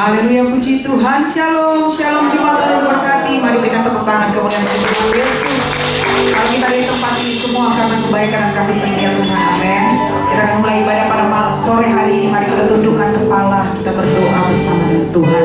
Haleluya, puji Tuhan. Shalom, shalom, jemaat Tuhan diberkati. Mari berikan tepuk tangan kemuliaan bagi Tuhan Yesus. Kalau kita di tempat ini semua karena kebaikan dan kasih setia Tuhan, amin. Kita akan mulai ibadah pada sore hari ini. Mari kita tundukkan kepala, kita berdoa bersama dengan Tuhan.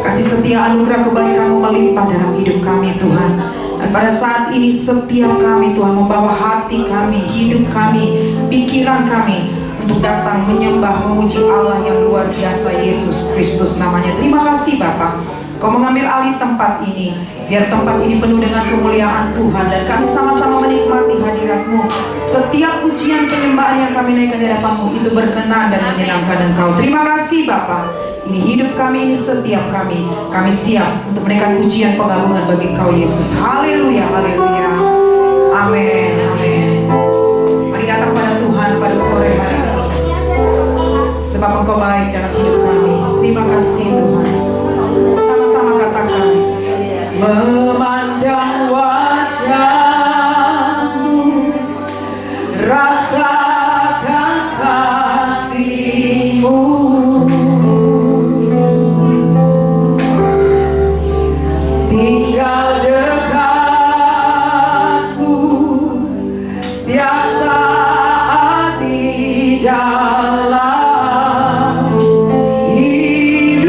Kasih setia anugerah kebaikan-Mu melimpah dalam hidup kami Tuhan. Dan pada saat ini setiap kami Tuhan membawa hati kami, hidup kami, pikiran kami untuk datang menyembah, memuji Allah yang luar biasa, Yesus Kristus namanya. Terima kasih Bapa, Kau mengambil alih tempat ini, biar tempat ini penuh dengan kemuliaan Tuhan, dan kami sama-sama menikmati hadirat-Mu. Setiap pujian penyembahan yang kami naikkan di hadapan-Mu itu berkenan dan menyenangkan Engkau. Terima kasih Bapa. Ini hidup kami, ini setiap kami siap untuk menaikkan pujian pengagungan bagi Engkau Yesus. Haleluya, haleluya. Amin, amin. Mari datang pada Tuhan pada sore hari ini, sebab Engkau baik dalam hidup kami. Terima kasih Tuhan. Sama-sama katakan, memandang wajah-Mu, rasakan kasih-Mu, tinggal dekat-Mu setiap saat di dalam hidup.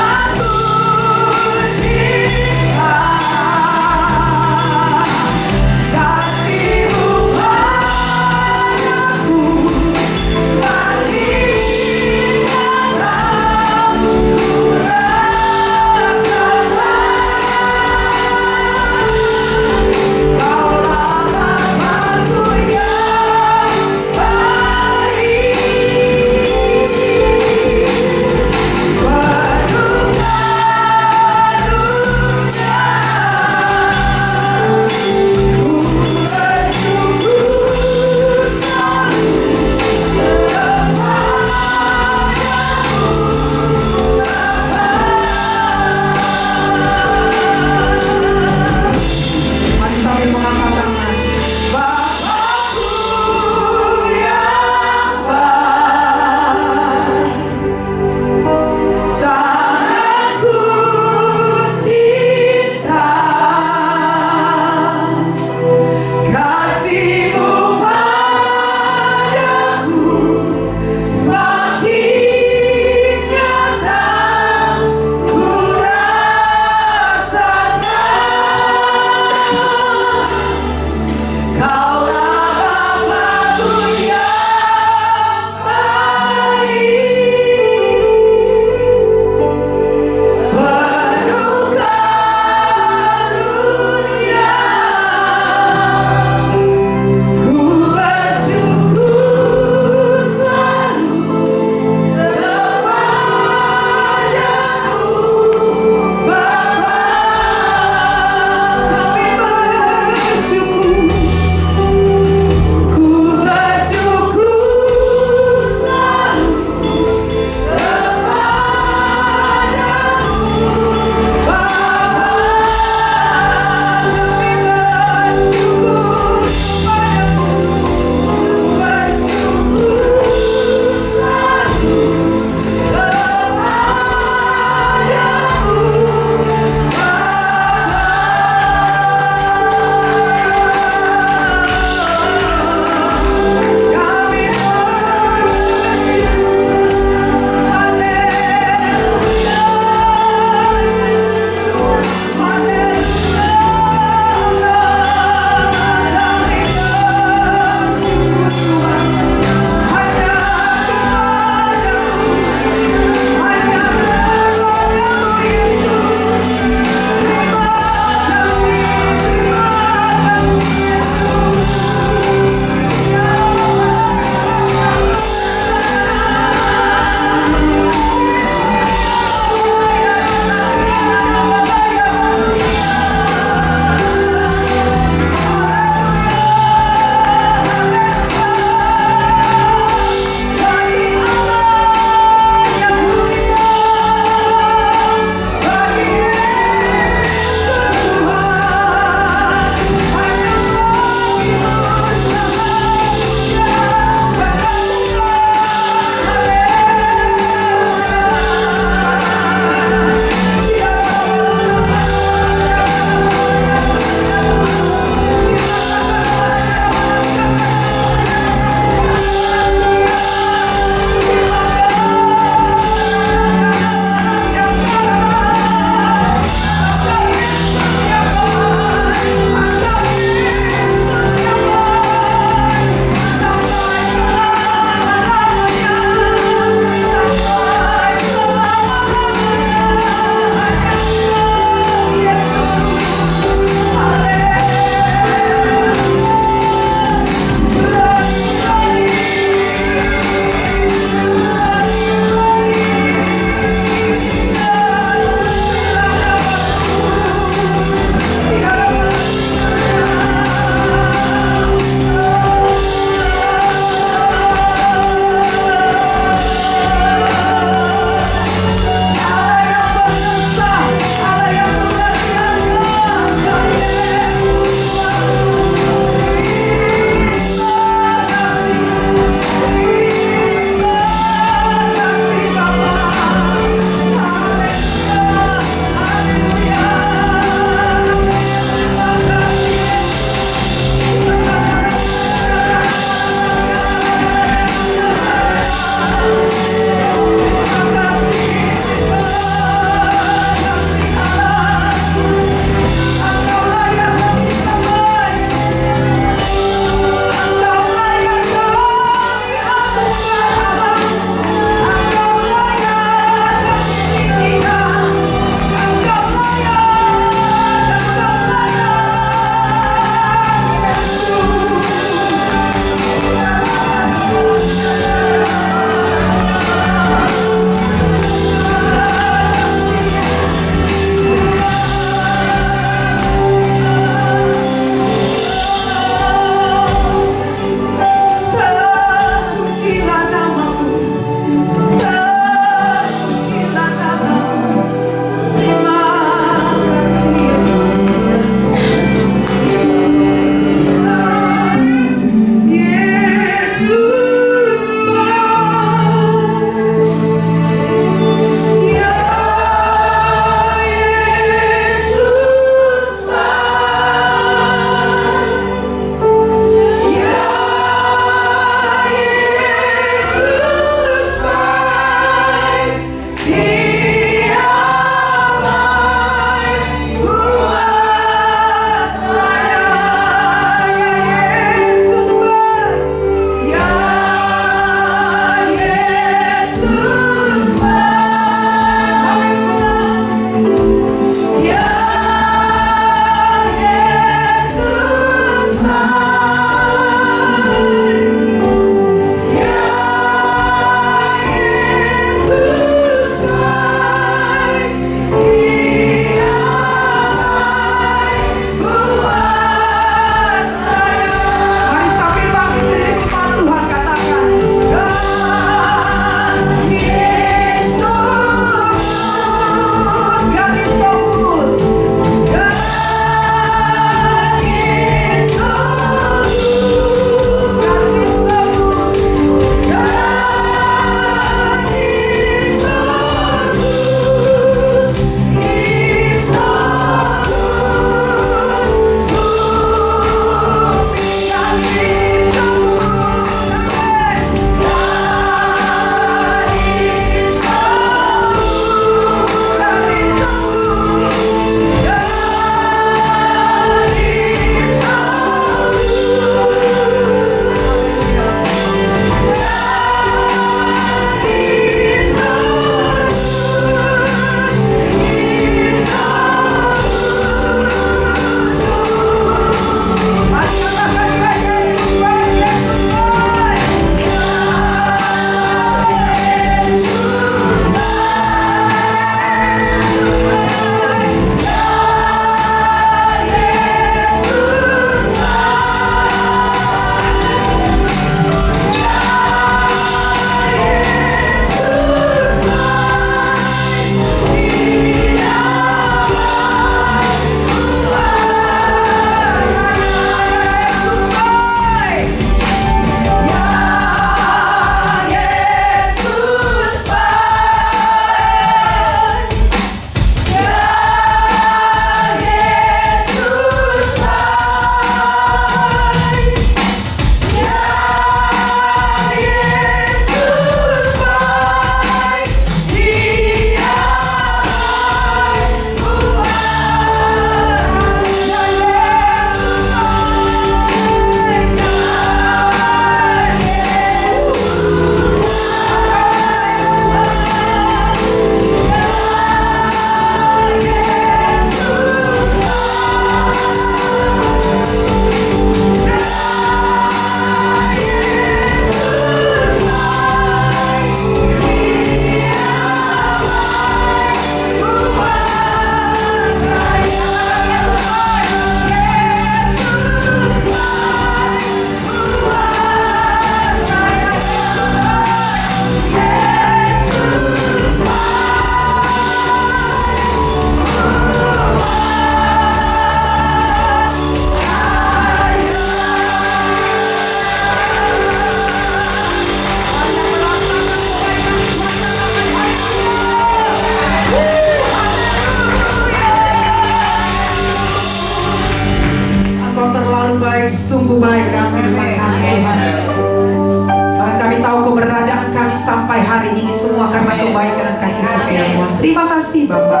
kasih setiamu. Terima kasih Bapa.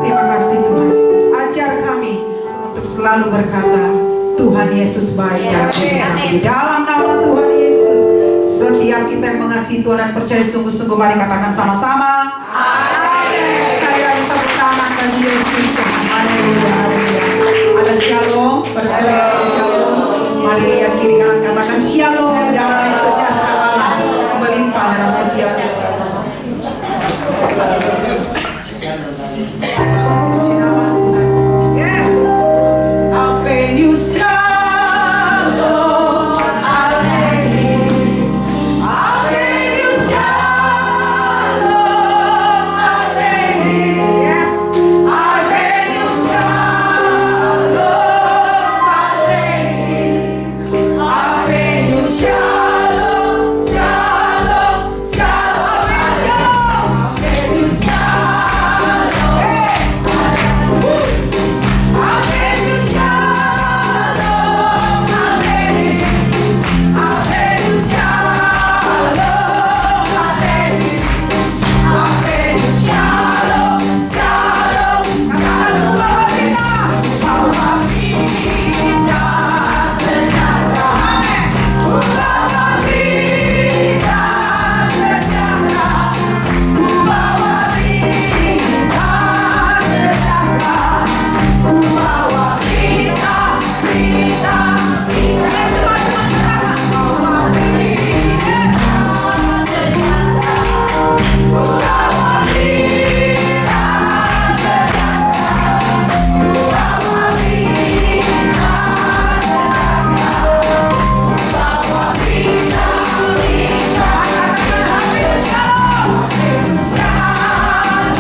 Terima kasih Tuhan Yesus. Ajar kami untuk selalu berkata, Tuhan Yesus baik dalam hidup kami. Di dalam nama Tuhan Yesus, setiap kita yang mengasihi Tuhan dan percaya sungguh-sungguh, mari katakan sama-sama. Amin. Sekali lagi tepuk tangan bagi Yesus Tuhan. Haleluya. Ada shalom, bersama shalom. Mari lihat kiri kanan, katakan shalom, damai sejahtera Allah melimpah dalam setiap yes. Avenue Shalom, Avenue Shalom, Avenue, yes. Avenue Shalom, Avenue Shalom, Shalom, Shalom, Shalom, Avenue Shalom, hey. Avenue Shalom, Avenue, Avenue Shalom, Avenue, Avenue Shalom, Shalom, Shalom, bahwa kita sejahtera, bahwa kita sejahtera, bahwa kita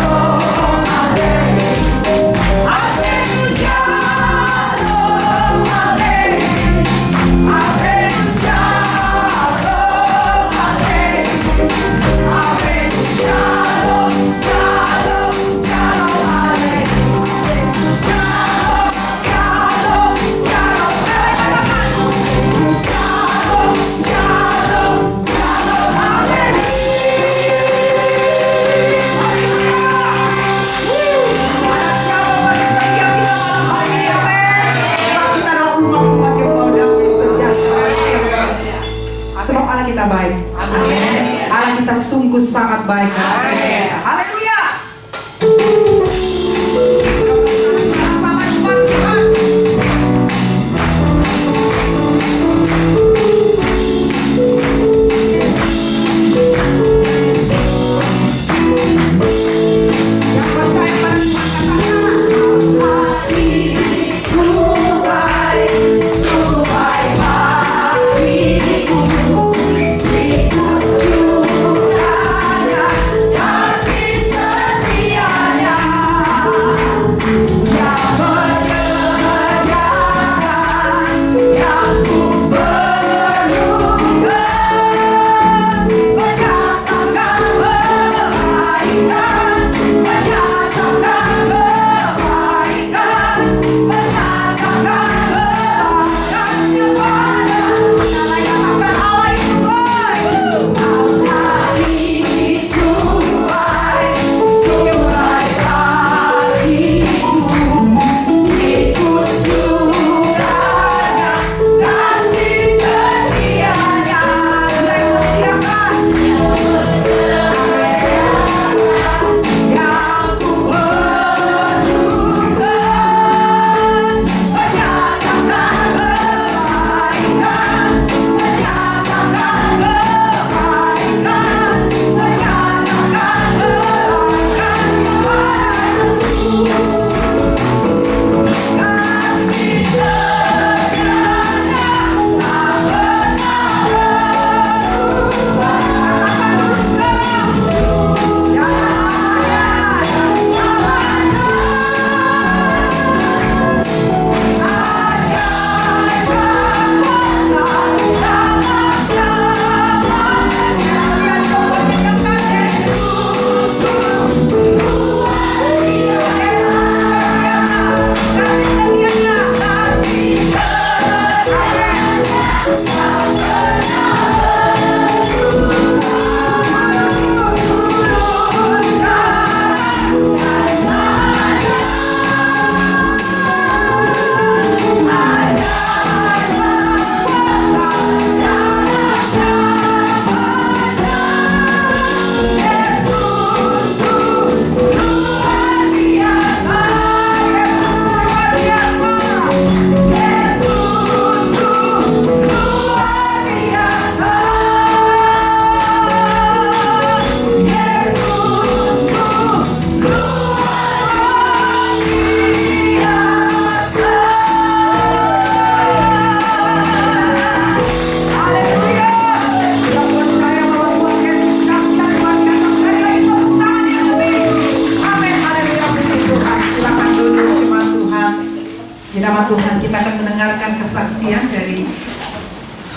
sejahtera, bahwa kita sebab Allah kita baik. Amin. Allah kita sungguh sangat baik. Amin. Haleluya. Kasih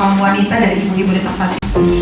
kaum wanita dan ibu-ibu di tempat ini.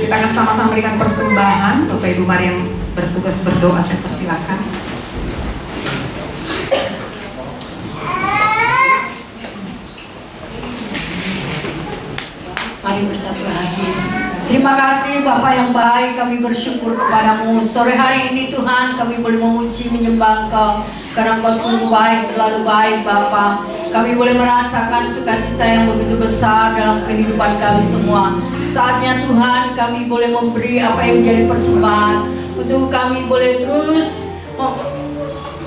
Kita akan sama-sama berikan persembahan. Bapak Ibu mari yang bertugas berdoa, saya persilakan. Mari bersatu hati. Terima kasih Bapak yang baik, kami bersyukur kepadamu. Sore hari ini Tuhan kami boleh memuji menyembah Engkau karena Engkau sungguh baik, terlalu baik Bapak. Kami boleh merasakan sukacita yang begitu besar dalam kehidupan kami semua. Saatnya Tuhan kami boleh memberi apa yang menjadi persembahan untuk kami boleh terus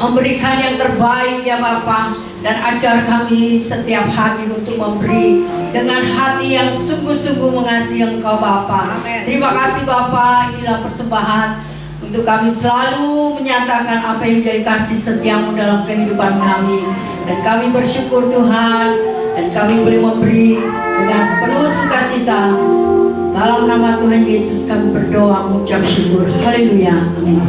memberikan yang terbaik ya Bapak, dan ajar kami setiap hati untuk memberi dengan hati yang sungguh-sungguh mengasihi Engkau Bapak. Terima kasih Bapak, inilah persembahan untuk kami selalu menyatakan apa yang menjadi kasih setiamu dalam kehidupan kami, dan kami bersyukur Tuhan, dan kami boleh memberi dengan penuh sukacita. Dalam nama Tuhan Yesus kami berdoa mengucap syukur. Haleluya. Amin.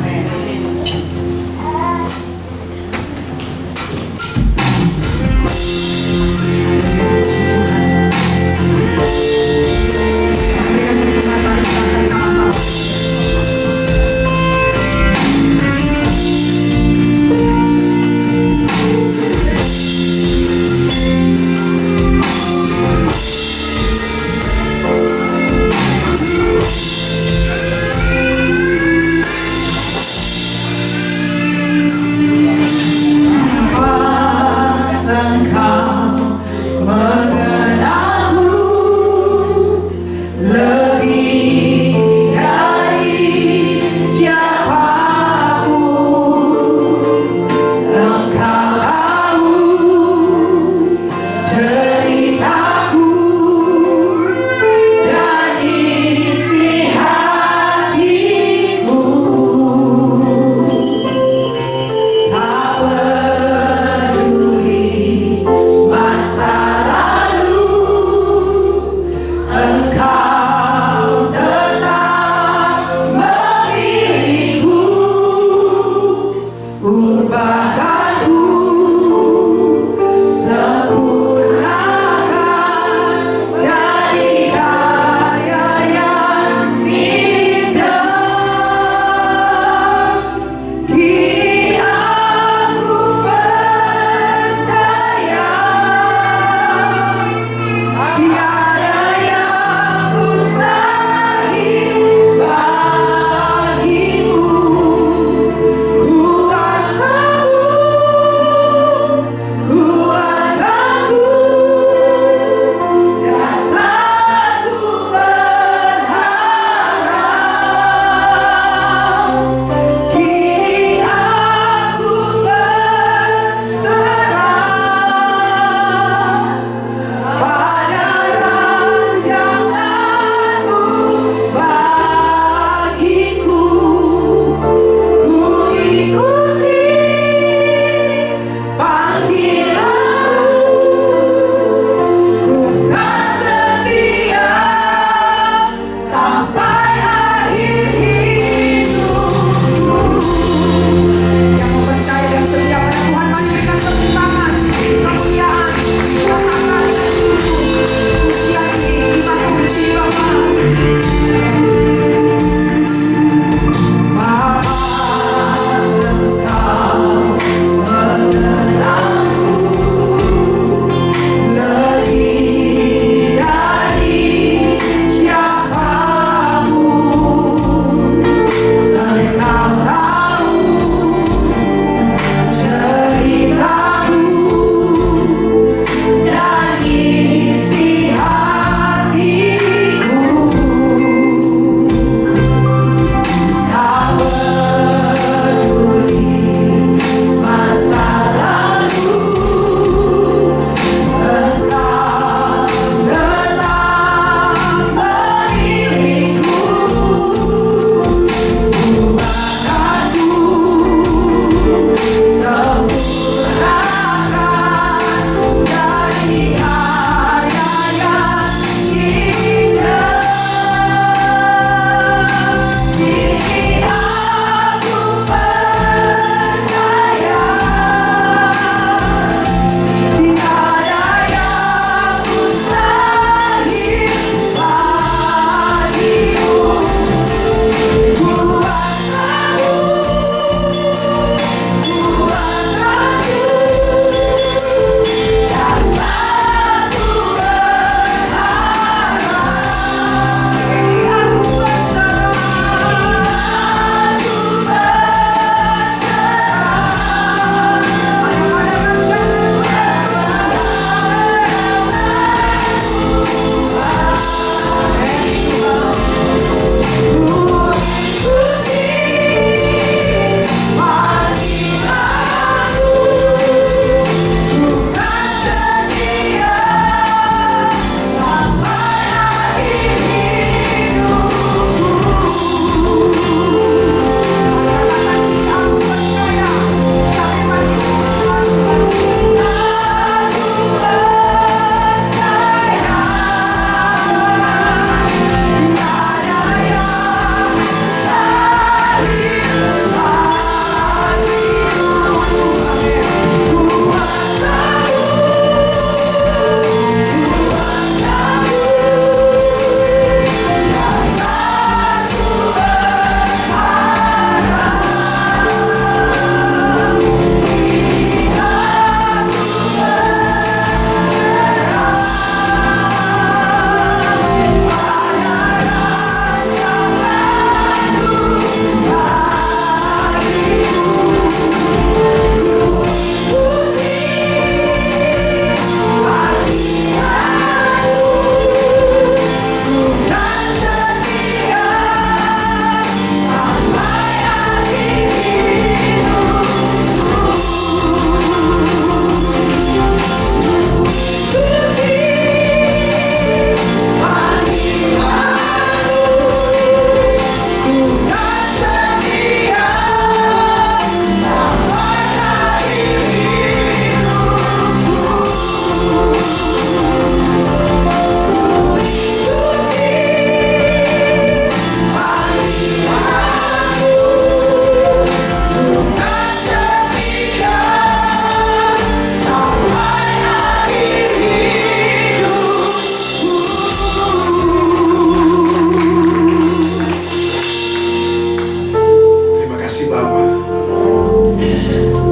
Bapa.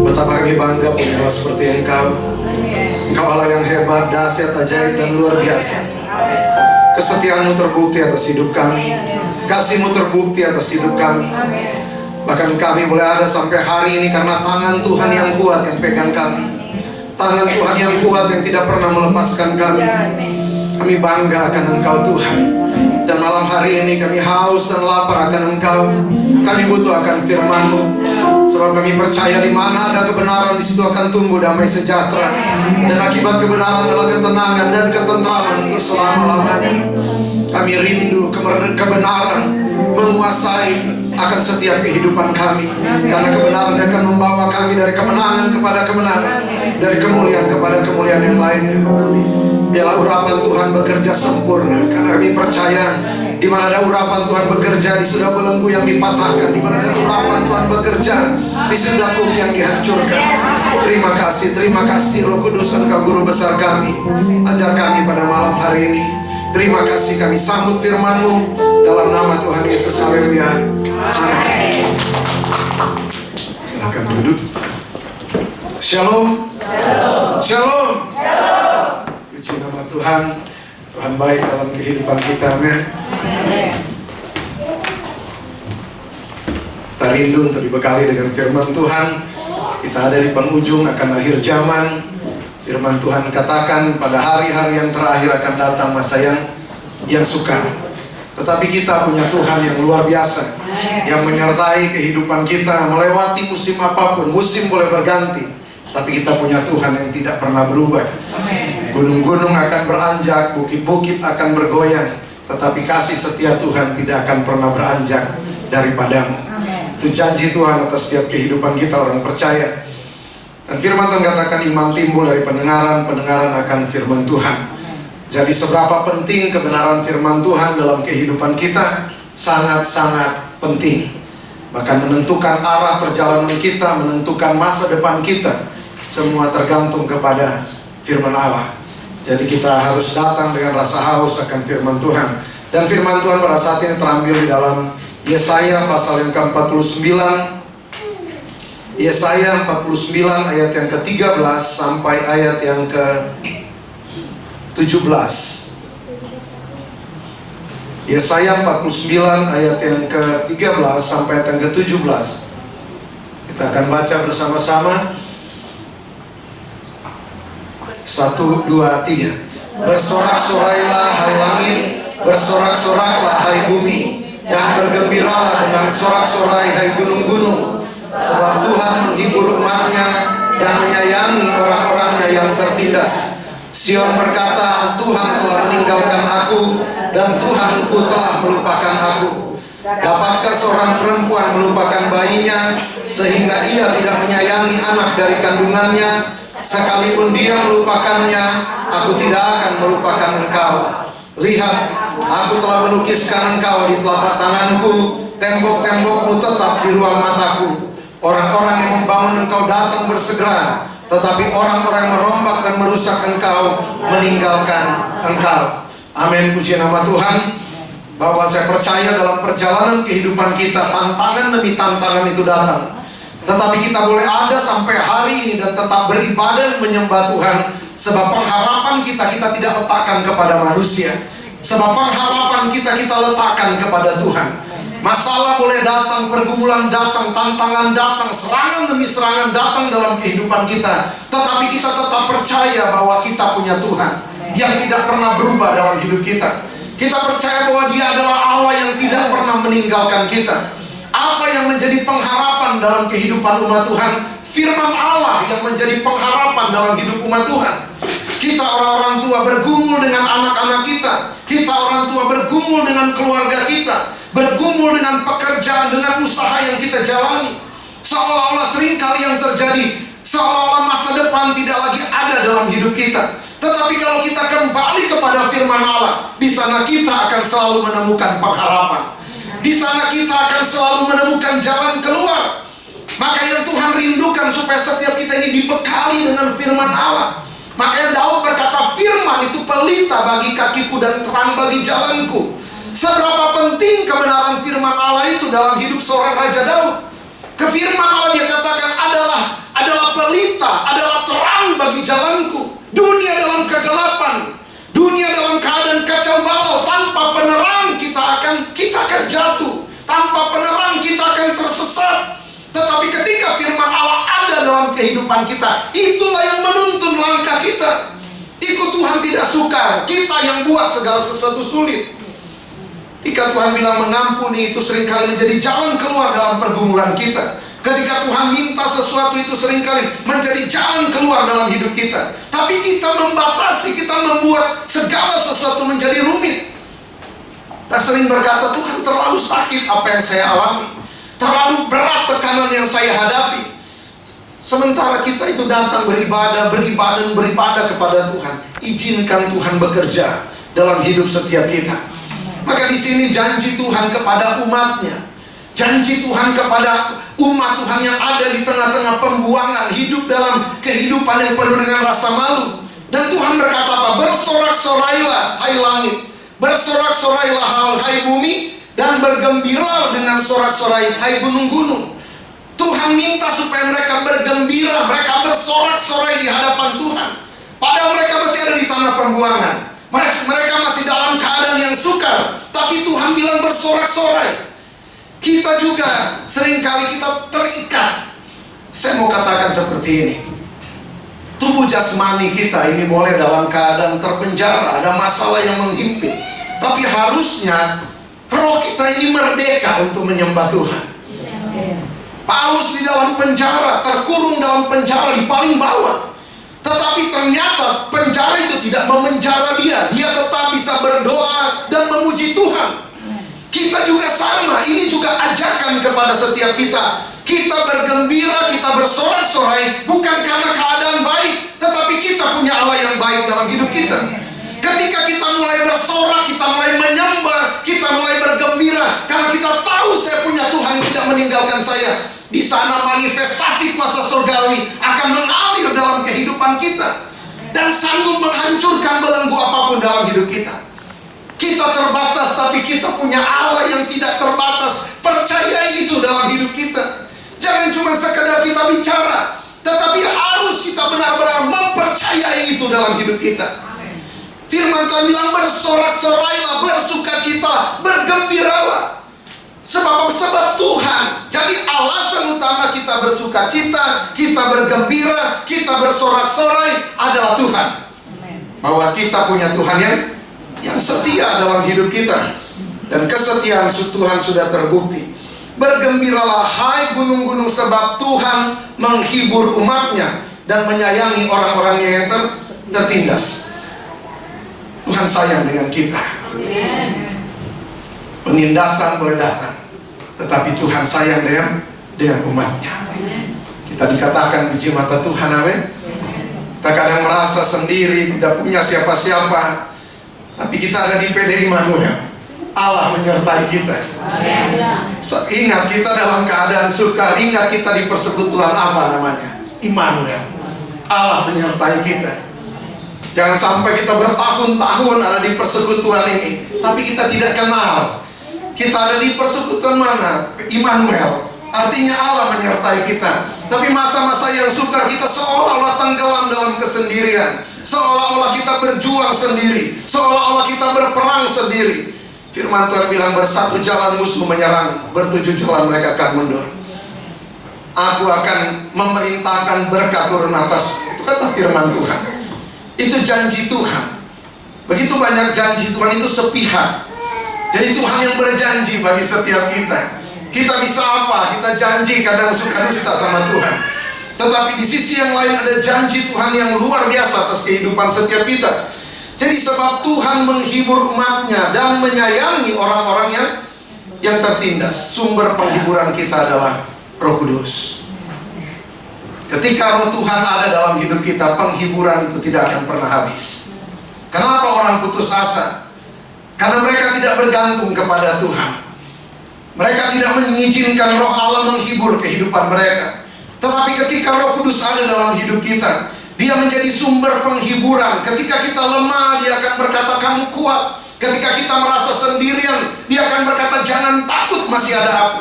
Betapa kami bangga punya Allah seperti Engkau. Engkau Allah yang hebat, dahsyat, ajaib, dan luar biasa. Kesetiaan-Mu terbukti atas hidup kami. Kasih-Mu terbukti atas hidup kami. Bahkan kami boleh ada sampai hari ini karena tangan Tuhan yang kuat yang pegang kami. Tangan Tuhan yang kuat yang tidak pernah melepaskan kami. Kami bangga akan Engkau Tuhan. Dan malam hari ini kami haus dan lapar akan Engkau. Kami butuh akan firman-Mu. Sebab kami percaya di mana ada kebenaran, di situ akan tumbuh damai sejahtera. Dan akibat kebenaran adalah ketenangan dan ketentraman untuk selama-lamanya. Kami rindu kebenaran menguasai akan setiap kehidupan kami. Karena kebenaran akan membawa kami dari kemenangan kepada kemenangan, dari kemuliaan kepada kemuliaan yang lainnya. Biarlah urapan Tuhan bekerja sempurna. Karena kami percaya di mana ada urapan Tuhan bekerja, di sudah belenggu yang dipatahkan. Di mana ada urapan Tuhan bekerja, di sudah kuk yang dihancurkan. Terima kasih Roh Kudus, Engkau guru besar kami. Ajar kami pada malam hari ini. Terima kasih, kami sambut firman-Mu dalam nama Tuhan Yesus. Haleluya. Amin. Silakan duduk. Shalom. Shalom. Puji nama Tuhan. Tuhan baik dalam kehidupan kita. Amin. Kita rindu untuk dibekali dengan firman Tuhan. Kita ada di penghujung akan akhir zaman. Firman Tuhan katakan pada hari-hari yang terakhir akan datang masa yang sukar. Tetapi kita punya Tuhan yang luar biasa, yang menyertai kehidupan kita melewati musim apapun. Musim boleh berganti, tapi kita punya Tuhan yang tidak pernah berubah. Gunung-gunung akan beranjak, bukit-bukit akan bergoyang, tetapi kasih setia Tuhan tidak akan pernah beranjak daripadamu. Itu janji Tuhan atas setiap kehidupan kita orang percaya. Dan firman Tuhan katakan iman timbul dari pendengaran, pendengaran akan firman Tuhan. Jadi seberapa penting kebenaran firman Tuhan dalam kehidupan kita, sangat-sangat penting. Bahkan menentukan arah perjalanan kita, menentukan masa depan kita, semua tergantung kepada firman Allah. Jadi kita harus datang dengan rasa haus akan firman Tuhan. Dan firman Tuhan pada saat ini terambil di dalam Yesaya pasal yang ke-49. Yesaya 49 ayat yang ke-13 sampai ayat yang ke-17. Yesaya 49 ayat yang ke-13 sampai ayat yang ke-17. Kita akan baca bersama-sama. 1, 2, 3. Bersorak-sorailah hai langit, bersorak-soraklah hai bumi, dan bergembiralah dengan sorak-sorai hai gunung-gunung. Sebab Tuhan menghibur umatnya dan menyayangi orang-orangnya yang tertindas. Sion berkata, Tuhan telah meninggalkan aku, dan Tuhanku telah melupakan aku. Dapatkah seorang perempuan melupakan bayinya, sehingga ia tidak menyayangi anak dari kandungannya? Sekalipun dia melupakannya, aku tidak akan melupakan engkau. Lihat, aku telah melukiskan engkau di telapak tanganku, tembok-tembokmu tetap di ruang mataku. Orang-orang yang membangun engkau datang bersegera, tetapi orang-orang yang merombak dan merusak engkau meninggalkan engkau. Amin, puji nama Tuhan. Bahwa saya percaya dalam perjalanan kehidupan kita, tantangan demi tantangan itu datang, tetapi kita boleh ada sampai hari ini dan tetap beribadah menyembah Tuhan. Sebab pengharapan kita tidak letakkan kepada manusia. Sebab pengharapan kita letakkan kepada Tuhan. Masalah boleh datang, pergumulan datang, tantangan datang, serangan demi serangan datang dalam kehidupan kita, tetapi kita tetap percaya bahwa kita punya Tuhan yang tidak pernah berubah dalam hidup kita. Kita percaya bahwa Dia adalah Allah yang tidak pernah meninggalkan kita. Apa yang menjadi pengharapan dalam kehidupan umat Tuhan? Firman Allah yang menjadi pengharapan dalam hidup umat Tuhan. Kita orang-orang tua bergumul dengan anak-anak kita. Kita orang tua bergumul dengan keluarga kita, bergumul dengan pekerjaan, dengan usaha yang kita jalani. Seolah-olah seringkali yang terjadi, seolah-olah masa depan tidak lagi ada dalam hidup kita. Tetapi kalau kita kembali kepada firman Allah, di sana kita akan selalu menemukan pengharapan. Di sana kita akan selalu menemukan jalan keluar. Maka yang Tuhan rindukan supaya setiap kita ini dibekali dengan firman Allah. Makanya Daud berkata, firman itu pelita bagi kakiku dan terang bagi jalanku. Seberapa penting kebenaran firman Allah itu dalam hidup seorang Raja Daud. cinta adalah terang bagi jalanku. Dunia dalam kegelapan, dunia dalam keadaan kacau balau. Tanpa penerang kita akan jatuh. Tanpa penerang kita akan tersesat. Tetapi ketika firman Allah ada dalam kehidupan kita, itulah yang menuntun langkah kita. Ikut Tuhan tidak suka kita yang buat segala sesuatu sulit. Ketika Tuhan bilang mengampuni, itu seringkali menjadi jalan keluar dalam pergumulan kita. Ketika Tuhan minta sesuatu, itu seringkali menjadi jalan keluar dalam hidup kita. Tapi kita membatasi, kita membuat segala sesuatu menjadi rumit. Kita sering berkata, Tuhan terlalu sakit apa yang saya alami, terlalu berat tekanan yang saya hadapi. Sementara kita itu datang beribadah kepada Tuhan. Izinkan Tuhan bekerja dalam hidup setiap kita. Maka di sini janji Tuhan kepada umatnya, janji Tuhan kepada umat Tuhan yang ada di tengah-tengah pembuangan, hidup dalam kehidupan yang penuh dengan rasa malu. Dan Tuhan berkata apa? Bersorak-sorailah hai langit, bersorak-sorailah hai bumi, dan bergembiralah dengan sorak-sorai hai gunung-gunung. Tuhan minta supaya mereka bergembira, mereka bersorak-sorai di hadapan Tuhan. Padahal mereka masih ada di tanah pembuangan, mereka masih dalam keadaan yang sukar. Tapi Tuhan bilang bersorak-sorai. Kita juga seringkali kita terikat. Saya mau katakan seperti ini, tubuh jasmani kita ini boleh dalam keadaan terpenjara, ada masalah yang menghimpit, tapi harusnya roh kita ini merdeka untuk menyembah Tuhan. Paulus di dalam penjara, terkurung dalam penjara di paling bawah, tetapi ternyata penjara itu tidak memenjara dia. Dia tetap bisa berdoa dan memuji Tuhan. Kita juga sama, ini juga ajakan kepada setiap kita. Kita bergembira, kita bersorak-sorai, bukan karena keadaan baik, tetapi kita punya Allah yang baik dalam hidup kita. Ketika kita mulai bersorak, kita mulai menyembah, kita mulai bergembira, karena kita tahu saya punya Tuhan yang tidak meninggalkan saya. Di sana manifestasi kuasa surgawi akan mengalir dalam kehidupan kita dan sanggup menghancurkan belenggu apapun dalam hidup kita. Kita terbatas, tapi kita punya Allah yang tidak terbatas. Percayai itu dalam hidup kita. Jangan cuma sekedar kita bicara, tetapi harus kita benar-benar mempercayai itu dalam hidup kita. Firman Tuhan bilang bersorak-sorailah, bersukacita, bergembiralah. Sebab Tuhan. Jadi alasan utama kita bersukacita, kita bergembira, kita bersorak-sorai adalah Tuhan. Bahwa kita punya Tuhan yang setia dalam hidup kita. Dan kesetiaan Tuhan sudah terbukti. Bergembiralah hai gunung-gunung, sebab Tuhan menghibur umatnya dan menyayangi orang-orangnya yang tertindas. Tuhan sayang dengan kita. Penindasan boleh datang, tetapi Tuhan sayang dengan umatnya. Kita dikatakan puji mata Tuhan, amin. Kita kadang merasa sendiri, tidak punya siapa-siapa, tapi kita ada di PD Immanuel. Allah menyertai kita. Ingat kita dalam keadaan sukar, ingat kita di persekutuan apa namanya? Immanuel. Allah menyertai kita. Jangan sampai kita bertahun-tahun ada di persekutuan ini, tapi kita tidak kenal kita ada di persekutuan mana? Immanuel. Artinya Allah menyertai kita. Tapi masa-masa yang sukar kita seolah-olah tenggelam dalam kesendirian, seolah-olah kita berjuang sendiri, seolah-olah kita berperang sendiri. Firman Tuhan bilang bersatu jalan musuh menyerang, bertujuh jalan mereka akan mundur. Aku akan memerintahkan berkat turun atas. Itu kata firman Tuhan. Itu janji Tuhan. Begitu banyak janji Tuhan itu sepihak. Jadi Tuhan yang berjanji bagi setiap kita. Kita bisa apa? Kita janji kadang suka dusta sama Tuhan. Tetapi di sisi yang lain ada janji Tuhan yang luar biasa atas kehidupan setiap kita. Jadi sebab Tuhan menghibur umatnya dan menyayangi orang-orang yang tertindas. Sumber penghiburan kita adalah Roh Kudus. Ketika Roh Tuhan ada dalam hidup kita, penghiburan itu tidak akan pernah habis. Kenapa orang putus asa? Karena mereka tidak bergantung kepada Tuhan. Mereka tidak mengizinkan Roh Allah menghibur kehidupan mereka. Tetapi ketika Roh Kudus ada dalam hidup kita, Dia menjadi sumber penghiburan. Ketika kita lemah, Dia akan berkata kamu kuat. Ketika kita merasa sendirian, Dia akan berkata jangan takut, masih ada aku.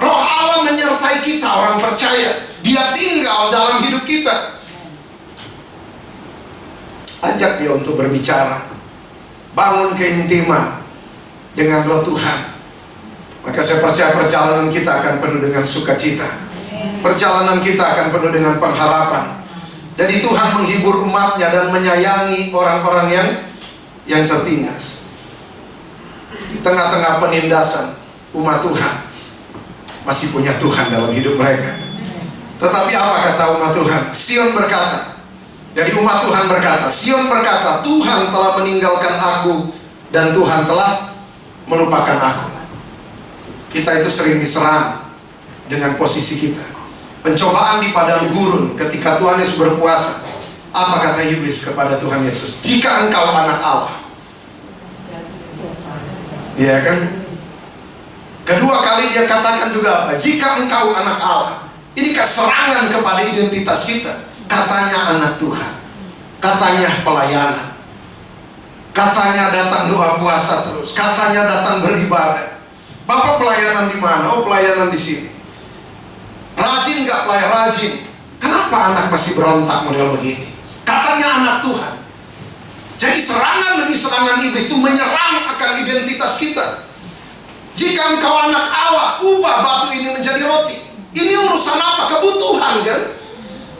Roh Allah menyertai kita, orang percaya. Dia Dia tinggal dalam hidup kita. Ajak dia untuk berbicara. Bangun keintiman dengan Roh Tuhan. Maka saya percaya perjalanan kita akan penuh dengan sukacita. Perjalanan kita akan penuh dengan pengharapan. Jadi Tuhan menghibur umatnya dan menyayangi orang-orang yang tertindas. Di tengah-tengah penindasan, umat Tuhan masih punya Tuhan dalam hidup mereka. Tetapi apa kata umat Tuhan? Sion berkata, jadi umat Tuhan berkata, Sion berkata, Tuhan telah meninggalkan aku dan Tuhan telah melupakan aku. Kita itu sering diserang dengan posisi kita. Pencobaan di padang gurun ketika Tuhan Yesus berpuasa. Apa kata iblis kepada Tuhan Yesus? Jika engkau anak Allah. Ya kan? Kedua kali dia katakan juga apa? Jika engkau anak Allah. Ini serangan kepada identitas kita. Katanya anak Tuhan, katanya pelayanan, katanya datang doa puasa terus, katanya datang beribadah. Bapak pelayanan di mana? Oh, pelayanan di sini. Rajin nggak pelayan? Rajin. Kenapa anak masih berontak model begini? Katanya anak Tuhan. Jadi serangan demi serangan iblis itu menyerang akan identitas kita. Jika engkau anak Allah, ubah batu ini menjadi roti. Ini urusan apa? Kebutuhan kan?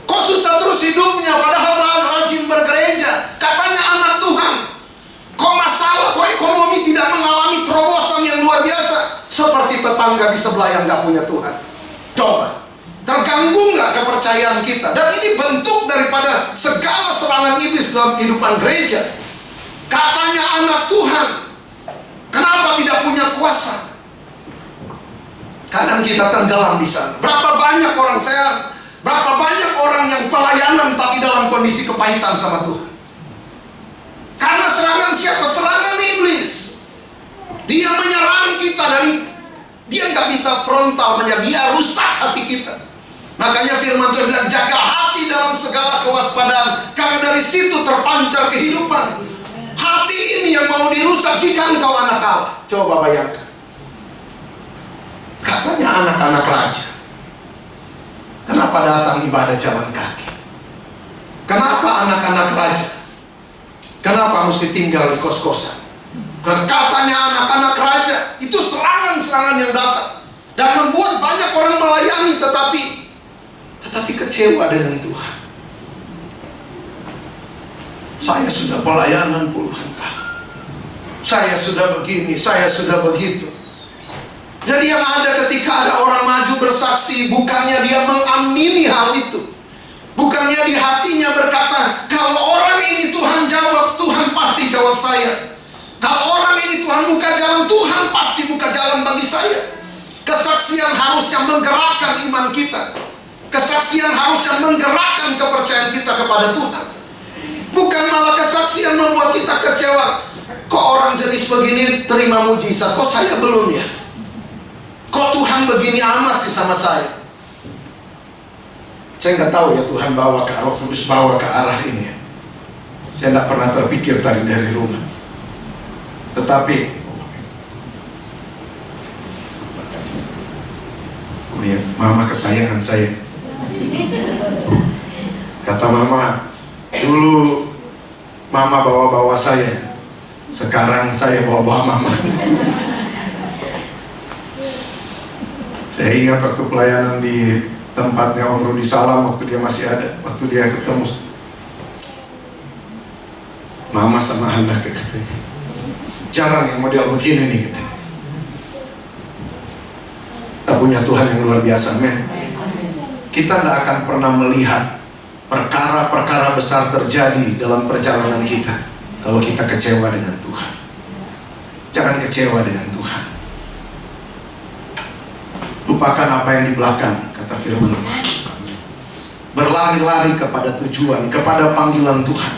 Kok susah terus hidupnya padahal rajin bergereja? Katanya anak Tuhan. Kok masalah? Kok ekonomi tidak mengalami terobosan yang luar biasa? Seperti tetangga di sebelah yang gak punya Tuhan. Coba, terganggu gak kepercayaan kita? Dan ini bentuk daripada segala serangan iblis dalam kehidupan gereja. Katanya anak Tuhan, kenapa tidak punya kuasa? Kadang kita tenggelam di sana. Berapa banyak orang yang pelayanan tapi dalam kondisi kepahitan sama Tuhan. Karena serangan siapa? Serangan iblis. Dia menyerang kita dia nggak bisa frontal, dia rusak hati kita. Makanya firman Tuhan bilang, jaga hati dalam segala kewaspadaan, karena dari situ terpancar kehidupan. Hati ini yang mau dirusak jika engkau anak Allah. Coba bayangkan. Katanya anak-anak raja. Kenapa datang ibadah jalan kaki? Kenapa anak-anak raja? Kenapa mesti tinggal di kos-kosan? Katanya anak-anak raja. Itu serangan-serangan yang datang dan membuat banyak orang melayani tetapi kecewa dengan Tuhan. Saya sudah pelayanan puluhan tahun. Saya sudah begini, saya sudah begitu. Jadi yang ada ketika ada orang maju bersaksi, bukannya dia mengamini hal itu, bukannya di hatinya berkata, kalau orang ini Tuhan jawab, Tuhan pasti jawab saya. Kalau orang ini Tuhan buka jalan, Tuhan pasti buka jalan bagi saya. Kesaksian harusnya menggerakkan iman kita. Kesaksian harusnya menggerakkan kepercayaan kita kepada Tuhan. Bukan malah kesaksian membuat kita kecewa. Kok orang jenis begini terima mujizat, kok saya belum ya? Kok Tuhan begini amat sih sama saya? Saya nggak tahu ya, Tuhan bawa ke Roh Kudus bawa ke arah ini ya. Saya nggak pernah terpikir tadi dari rumah. Tetapi ini mama kesayangan saya. Kata mama, dulu mama bawa-bawa saya, sekarang saya bawa-bawa mama. Saya ingat waktu pelayanan di tempatnya Om Rudi Salam, waktu dia masih ada, waktu dia ketemu mama sama anak gitu. Jarang yang model begini nih gitu. Kita punya Tuhan yang luar biasa, men. Kita tidak akan pernah melihat perkara-perkara besar terjadi dalam perjalanan kita kalau kita kecewa dengan Tuhan. Jangan kecewa dengan Tuhan. Lupakan apa yang di belakang, kata firman Tuhan. Berlari-lari kepada tujuan, kepada panggilan Tuhan.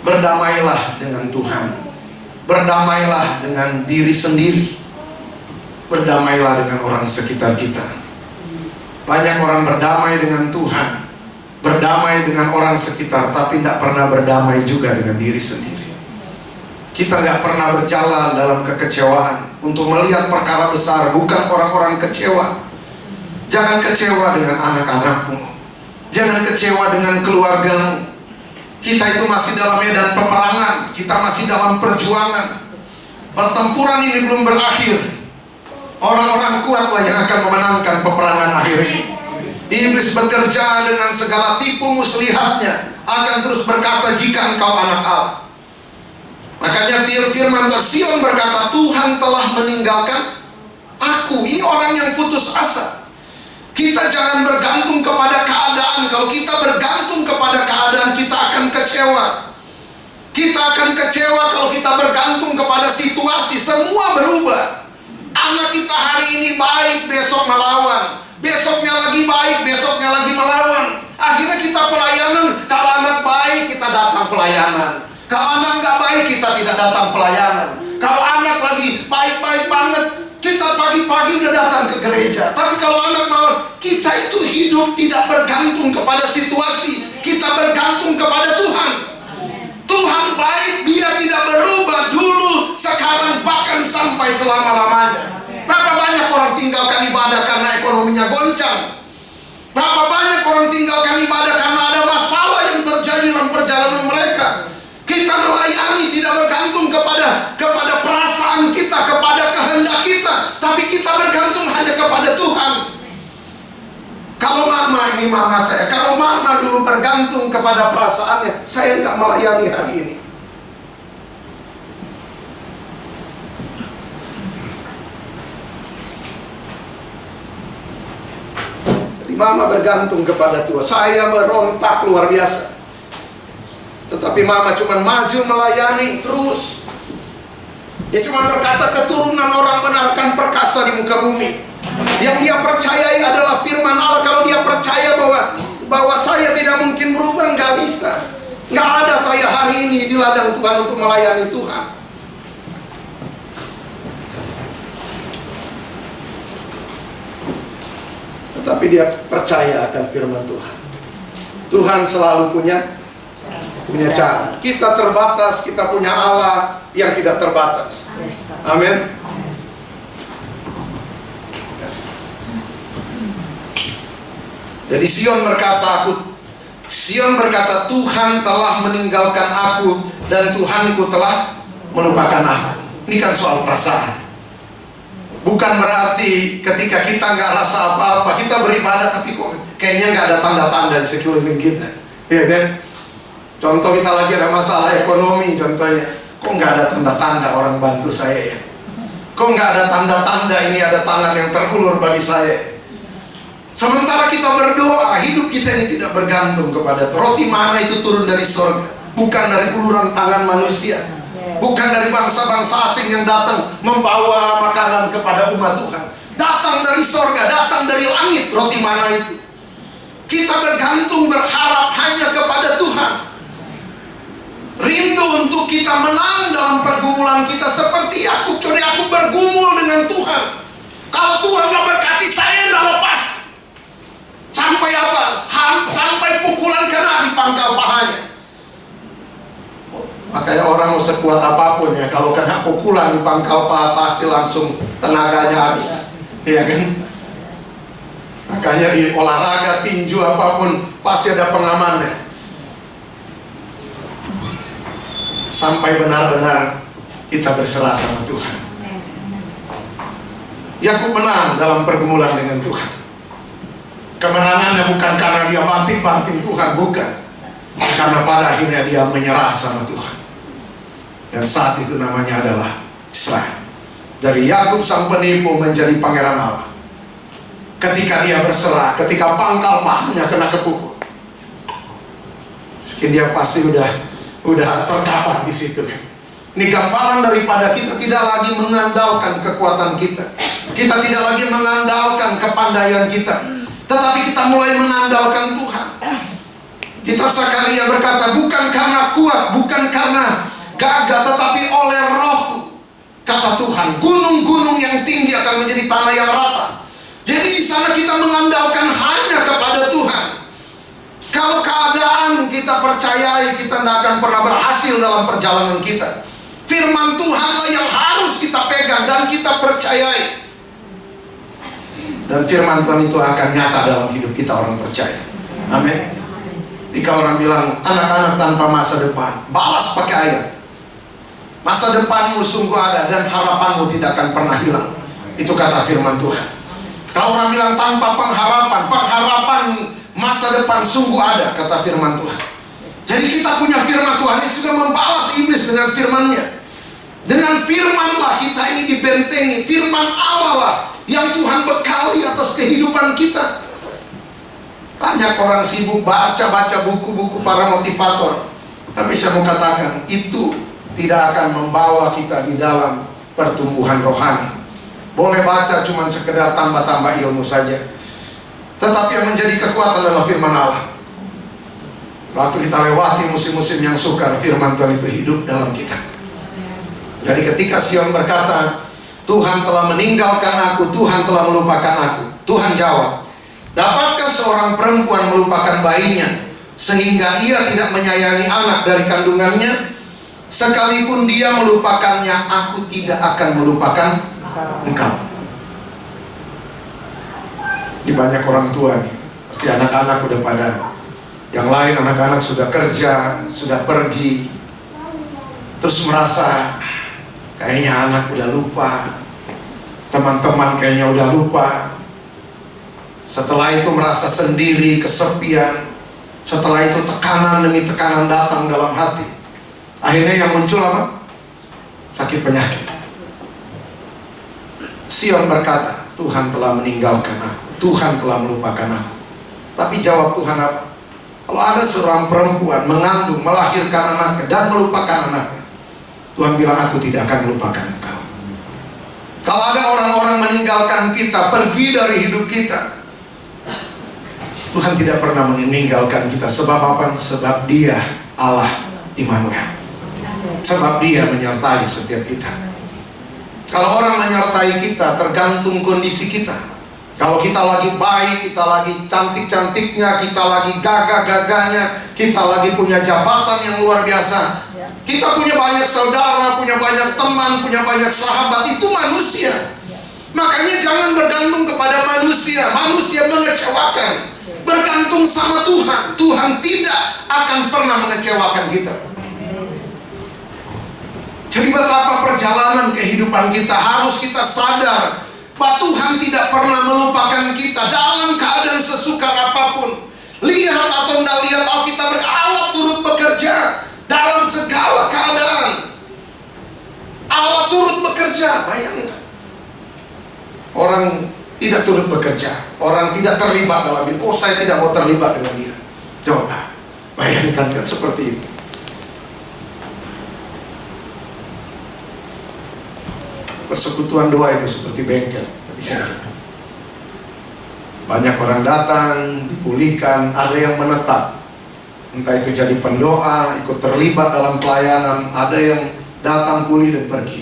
Berdamailah dengan Tuhan. Berdamailah dengan diri sendiri. Berdamailah dengan orang sekitar kita. Banyak orang berdamai dengan Tuhan, berdamai dengan orang sekitar, tapi tidak pernah berdamai juga dengan diri sendiri. Kita nggak pernah berjalan dalam kekecewaan untuk melihat perkara besar, bukan orang-orang kecewa. Jangan kecewa dengan anak-anakmu. Jangan kecewa dengan keluargamu. Kita itu masih dalam medan peperangan. Kita masih dalam perjuangan. Pertempuran ini belum berakhir. Orang-orang kuatlah yang akan memenangkan peperangan akhir ini. Iblis bekerja dengan segala tipu muslihatnya, akan terus berkata, jika engkau anak Allah. Makanya firman Sion berkata, Tuhan telah meninggalkan aku. Ini orang yang putus asa. Kita jangan bergantung kepada keadaan. Kalau kita bergantung kepada keadaan, kita akan kecewa. Kita akan kecewa kalau kita bergantung kepada situasi. Semua berubah. Anak kita hari ini baik, besok melawan. Besoknya lagi baik, besoknya lagi melawan. Akhirnya kita pelayanan. Kalau anak baik, kita datang pelayanan. Kalau anak nggak baik, kita tidak datang pelayanan. Kalau anak lagi baik-baik banget, kita pagi-pagi udah datang ke gereja. Tapi kalau anak melawan, kita itu hidup tidak bergantung kepada situasi. Kita bergantung kepada Tuhan. Tuhan baik, Dia tidak berubah dulu, sekarang, bahkan sampai selama-lamanya. Berapa banyak orang tinggalkan ibadah karena ekonominya goncang? Berapa banyak orang tinggalkan ibadah karena ada masalah yang terjadi dalam perjalanan mereka? Kita melayani tidak bergantung kepada perasaan kita, kepada kehendak kita, tapi kita bergantung hanya kepada Tuhan. Kalau mama, ini mama saya, kalau mama dulu bergantung kepada perasaannya, saya nggak melayani hari ini. Mama bergantung kepada Tuhan. Saya berontak luar biasa. Tetapi mama cuma maju melayani terus. Dia cuma berkata, keturunan orang benar akan perkasa di muka bumi. Yang dia percayai adalah firman Allah. Kalau dia percaya bahwa saya tidak mungkin berubah, nggak bisa. Nggak ada saya hari ini di ladang Tuhan untuk melayani Tuhan. Tapi dia percaya akan firman Tuhan. Tuhan selalu punya cara. Kita terbatas, kita punya Allah yang tidak terbatas. Amin. Jadi Sion berkata, Tuhan telah meninggalkan aku dan Tuhanku telah melupakan aku. Ini kan soal perasaan. Bukan berarti ketika kita nggak rasa apa-apa, kita beribadah tapi kok kayaknya nggak ada tanda-tanda di sekeliling kita, ya kan? Contoh, kita lagi ada masalah ekonomi, contohnya, kok nggak ada tanda-tanda orang bantu saya ya? Kok nggak ada tanda-tanda ini ada tangan yang terulur bagi saya? Sementara kita berdoa, hidup kita ini tidak bergantung kepada roti mana itu turun dari surga, bukan dari uluran tangan manusia. Bukan dari bangsa-bangsa asing yang datang membawa makanan kepada umat Tuhan. Datang dari sorga, datang dari langit roti mana itu. Kita bergantung, berharap hanya kepada Tuhan. Rindu untuk kita menang dalam pergumulan kita. Seperti aku bergumul dengan Tuhan. Kalau Tuhan gak berkati saya, gak lepas. Sampai apa? Sampai pukulan kena di pangkal pahanya. Makanya orang mau sekuat apapun ya, kalau kena pukulan di pangkal paha pasti langsung tenaganya habis, iya kan? Makanya di olahraga, tinju apapun pasti ada pengamannya. Sampai benar-benar kita berserah sama Tuhan. Yakub menang dalam pergumulan dengan Tuhan. Kemenangannya bukan karena dia banting-banting Tuhan, bukan. Karena pada akhirnya dia menyerah sama Tuhan. Dan saat itu namanya adalah Israel. Dari Yakub sang penipu menjadi pangeran Allah. Ketika dia berserah, ketika pangkal pahanya kena kepukul, mungkin dia pasti udah terkapar di situ. Ini gambaran daripada kita tidak lagi mengandalkan kekuatan kita. Kita tidak lagi mengandalkan kepandaian kita, tetapi kita mulai mengandalkan Tuhan. Kitab Zakaria berkata, bukan karena kuat, bukan karena gagah, tetapi oleh Rohku, kata Tuhan, gunung-gunung yang tinggi akan menjadi tanah yang rata. Jadi di sana kita mengandalkan hanya kepada Tuhan. Kalau keadaan kita percayai, kita tidak akan pernah berhasil dalam perjalanan kita. Firman Tuhanlah yang harus kita pegang dan kita percayai. Dan firman Tuhan itu akan nyata dalam hidup kita orang percaya. Amin. Ketika orang bilang anak-anak tanpa masa depan, balas pakai ayat. Masa depanmu sungguh ada dan harapanmu tidak akan pernah hilang. Itu kata firman Tuhan. Kalau orang bilang tanpa pengharapan, pengharapan masa depan sungguh ada, kata firman Tuhan. Jadi kita punya firman Tuhan yang juga membalas iblis dengan firman-Nya. Dengan firman-lah kita ini dibentengi. Firman Allah lah yang Tuhan bekali atas kehidupan kita. Banyak orang sibuk baca-baca buku-buku para motivator. Tapi saya mau katakan, itu tidak akan membawa kita di dalam pertumbuhan rohani. Boleh baca cuman sekedar tambah-tambah ilmu saja. Tetapi yang menjadi kekuatan adalah firman Allah. Waktu kita lewati musim-musim yang sukar, firman Tuhan itu hidup dalam kita. Jadi ketika Sion berkata, Tuhan telah meninggalkan aku, Tuhan telah melupakan aku, Tuhan jawab, dapatkah seorang perempuan melupakan bayinya sehingga ia tidak menyayangi anak dari kandungannya? Sekalipun dia melupakannya, aku tidak akan melupakan engkau. Di banyak orang tua nih, pasti anak-anak udah pada, yang lain anak-anak sudah kerja, sudah pergi, terus merasa kayaknya anak udah lupa, teman-teman kayaknya udah lupa. Setelah itu merasa sendiri, kesepian. Setelah itu tekanan demi tekanan datang dalam hati. Akhirnya yang muncul apa? Sakit penyakit. Sion berkata, Tuhan telah meninggalkan aku, Tuhan telah melupakan aku. Tapi jawab Tuhan apa? Kalau ada seorang perempuan mengandung, melahirkan anaknya dan melupakan anaknya, Tuhan bilang, aku tidak akan melupakan engkau. Kalau ada orang-orang meninggalkan kita, pergi dari hidup kita, Tuhan tidak pernah meninggalkan kita. Sebab apa? Sebab Dia Allah Immanuel. Sebab Dia menyertai setiap kita. Kalau orang menyertai kita, tergantung kondisi kita. Kalau kita lagi baik, kita lagi cantik-cantiknya, kita lagi gagah-gagahnya, kita lagi punya jabatan yang luar biasa, kita punya banyak saudara, punya banyak teman, punya banyak sahabat, itu manusia. Makanya jangan bergantung kepada manusia. Manusia mengecewakan. Bergantung sama Tuhan. Tuhan tidak akan pernah mengecewakan kita. Jadi betapa perjalanan kehidupan kita harus kita sadar bahwa Tuhan tidak pernah melupakan kita dalam keadaan sesukar apapun. Lihat atau tidak lihat, Alkitab berkata Allah turut bekerja dalam segala keadaan. Allah turut bekerja. Bayangkan, orang tidak turut bekerja, orang tidak terlibat dalam itu. Oh, saya tidak mau terlibat dengan dia. Coba bayangkan, kan seperti itu. Persekutuan doa itu seperti bengkel. Banyak orang datang, dipulihkan, ada yang menetap. Entah itu jadi pendoa, ikut terlibat dalam pelayanan, ada yang datang pulih dan pergi.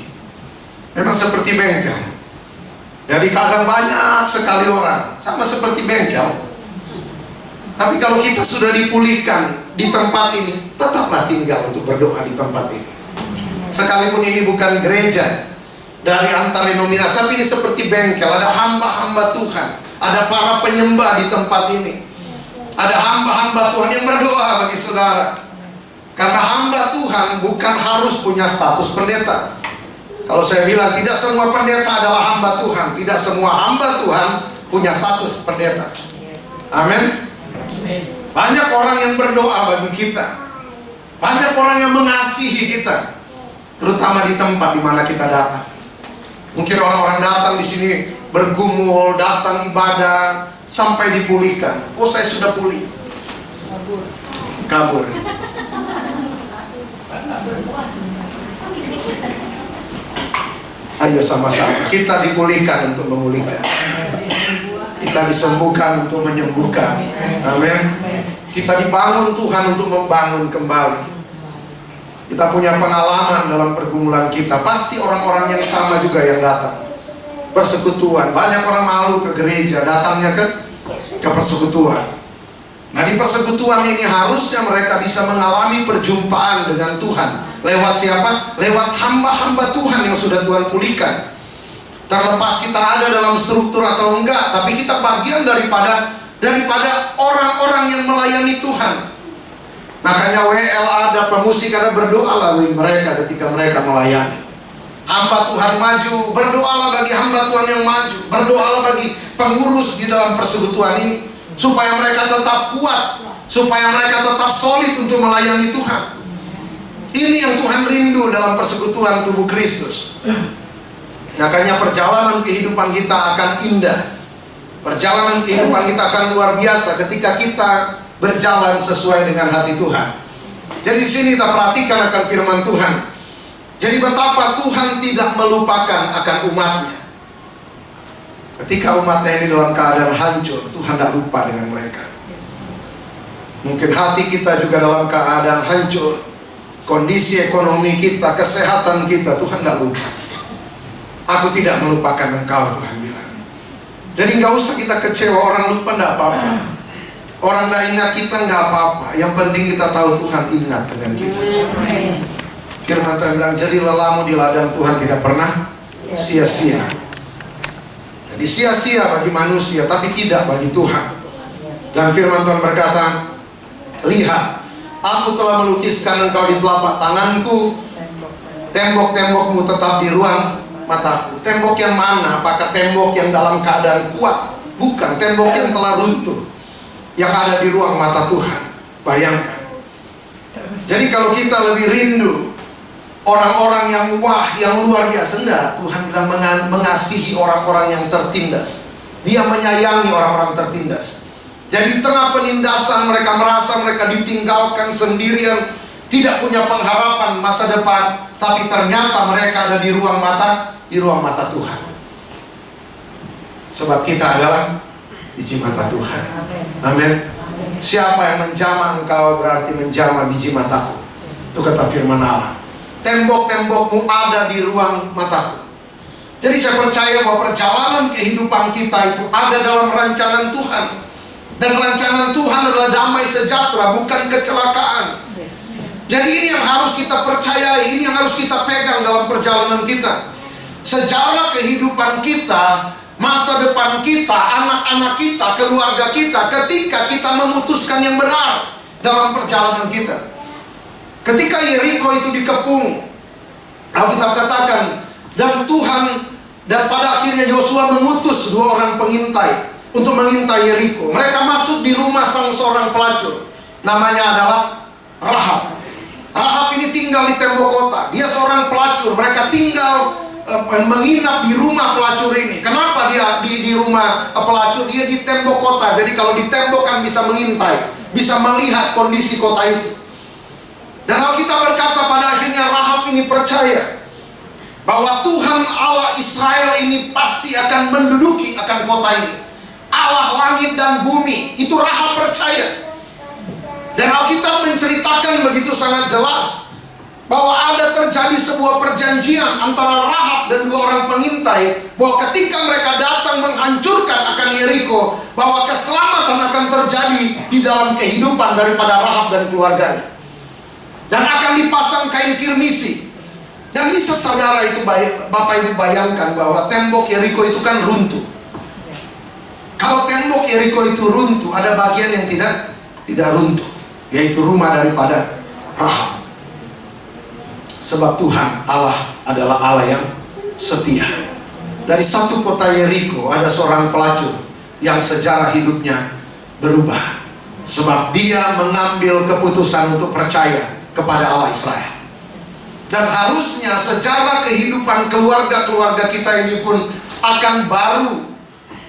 Memang seperti bengkel. Jadi kadang banyak sekali orang, sama seperti bengkel. Tapi kalau kita sudah dipulihkan di tempat ini, tetaplah tinggal untuk berdoa di tempat ini. Sekalipun ini bukan gereja dari antar denominasi, tapi ini seperti bengkel. Ada hamba-hamba Tuhan, ada para penyembah di tempat ini, ada hamba-hamba Tuhan yang berdoa bagi saudara. Karena hamba Tuhan bukan harus punya status pendeta. Kalau saya bilang tidak semua pendeta adalah hamba Tuhan, tidak semua hamba Tuhan punya status pendeta. Amin. Banyak orang yang berdoa bagi kita, banyak orang yang mengasihi kita, terutama di tempat di mana kita datang. Mungkin orang-orang datang di sini bergumul, datang ibadah sampai dipulihkan. Oh, saya sudah pulih. Kabur. Ayo sama-sama kita dipulihkan untuk memulihkan, kita disembuhkan untuk menyembuhkan. Amin. Kita dibangun Tuhan untuk membangun kembali. Kita punya pengalaman dalam pergumulan kita. Pasti orang-orang yang sama juga yang datang. Persekutuan, banyak orang malu ke gereja, datangnya ke persekutuan. Nah, di persekutuan ini harusnya mereka bisa mengalami perjumpaan dengan Tuhan. Lewat siapa? Lewat hamba-hamba Tuhan yang sudah Tuhan pulihkan. Terlepas kita ada dalam struktur atau enggak, tapi kita bagian daripada orang-orang yang melayani Tuhan. Makanya WL ada, pemusik ada, berdoalah bagi mereka ketika mereka melayani. Hamba Tuhan maju, berdoalah bagi hamba Tuhan yang maju, berdoalah bagi pengurus di dalam persekutuan ini, supaya mereka tetap kuat, supaya mereka tetap solid untuk melayani Tuhan. Ini yang Tuhan rindu dalam persekutuan tubuh Kristus. Makanya perjalanan kehidupan kita akan indah, perjalanan kehidupan kita akan luar biasa ketika kita berjalan sesuai dengan hati Tuhan. Jadi di sini kita perhatikan akan firman Tuhan. Jadi betapa Tuhan tidak melupakan akan umatnya. Ketika umatnya ini dalam keadaan hancur, Tuhan tidak lupa dengan mereka. Mungkin hati kita juga dalam keadaan hancur, kondisi ekonomi kita, kesehatan kita, Tuhan tidak lupa. Aku tidak melupakan engkau, Tuhan bilang. Jadi nggak usah kita kecewa, orang lupa tidak apa-apa. Orang tidak ingat kita nggak apa-apa. Yang penting kita tahu Tuhan ingat dengan kita. Firman Tuhan bilang, jerih lelamu di ladang Tuhan tidak pernah sia-sia. Jadi sia-sia bagi manusia, tapi tidak bagi Tuhan. Dan firman Tuhan berkata, lihat, aku telah melukiskan engkau di telapak tanganku, tembok-tembokmu tetap di ruang mataku. Tembok yang mana? Apakah tembok yang dalam keadaan kuat? Bukan, tembok yang telah runtuh, yang ada di ruang mata Tuhan. Bayangkan. Jadi kalau kita lebih rindu orang-orang yang wah, yang luar biasa, enggak, Tuhan bilang mengasihi orang-orang yang tertindas. Dia menyayangi orang-orang tertindas. Jadi di tengah penindasan mereka merasa mereka ditinggalkan sendirian, tidak punya pengharapan masa depan, tapi ternyata mereka ada di ruang mata Tuhan. Sebab kita adalah biji mata Tuhan. Amin. Siapa yang menjamah engkau berarti menjamah biji mataku. Itu kata firman Allah. Tembok-tembokmu ada di ruang mataku. Jadi saya percaya bahwa perjalanan kehidupan kita itu ada dalam rancangan Tuhan. Dan rancangan Tuhan adalah damai sejahtera, bukan kecelakaan. Jadi ini yang harus kita percayai, ini yang harus kita pegang dalam perjalanan kita. Sejarah kehidupan kita, masa depan kita, anak-anak kita, keluarga kita, ketika kita memutuskan yang benar dalam perjalanan kita. Ketika Yeriko itu dikepung, Alkitab katakan, dan Tuhan, dan pada akhirnya Yosua mengutus 2 orang pengintai untuk mengintai Yeriko. Mereka masuk di rumah seorang pelacur, namanya adalah Rahab. Rahab ini tinggal di tembok kota. Dia seorang pelacur. Mereka tinggal menginap di rumah pelacur ini. Kenapa dia di rumah pelacur? Dia di tembok kota. Jadi kalau di tembok kan bisa mengintai, bisa melihat kondisi kota itu. Dan Alkitab berkata pada akhirnya Rahab ini percaya bahwa Tuhan Allah Israel ini pasti akan menduduki akan kota ini. Allah langit dan bumi, itu Rahab percaya. Dan Alkitab menceritakan begitu sangat jelas bahwa ada terjadi sebuah perjanjian antara Rahab dan 2 orang pengintai, bahwa ketika mereka datang menghancurkan akan Yeriko, bahwa keselamatan akan terjadi di dalam kehidupan daripada Rahab dan keluarganya. Dan akan dipasang kain kirmisi. Dan bisa saudara itu, Bapak Ibu bayangkan bahwa tembok Yeriko itu kan runtuh. Kalau tembok Yeriko itu runtuh, ada bagian yang tidak runtuh, yaitu rumah daripada Rahab. Sebab Tuhan Allah adalah Allah yang setia. Dari satu kota Yeriko ada seorang pelacur yang sejarah hidupnya berubah. Sebab dia mengambil keputusan untuk percaya kepada Allah Israel. Dan harusnya sejarah kehidupan keluarga-keluarga kita ini pun akan baru,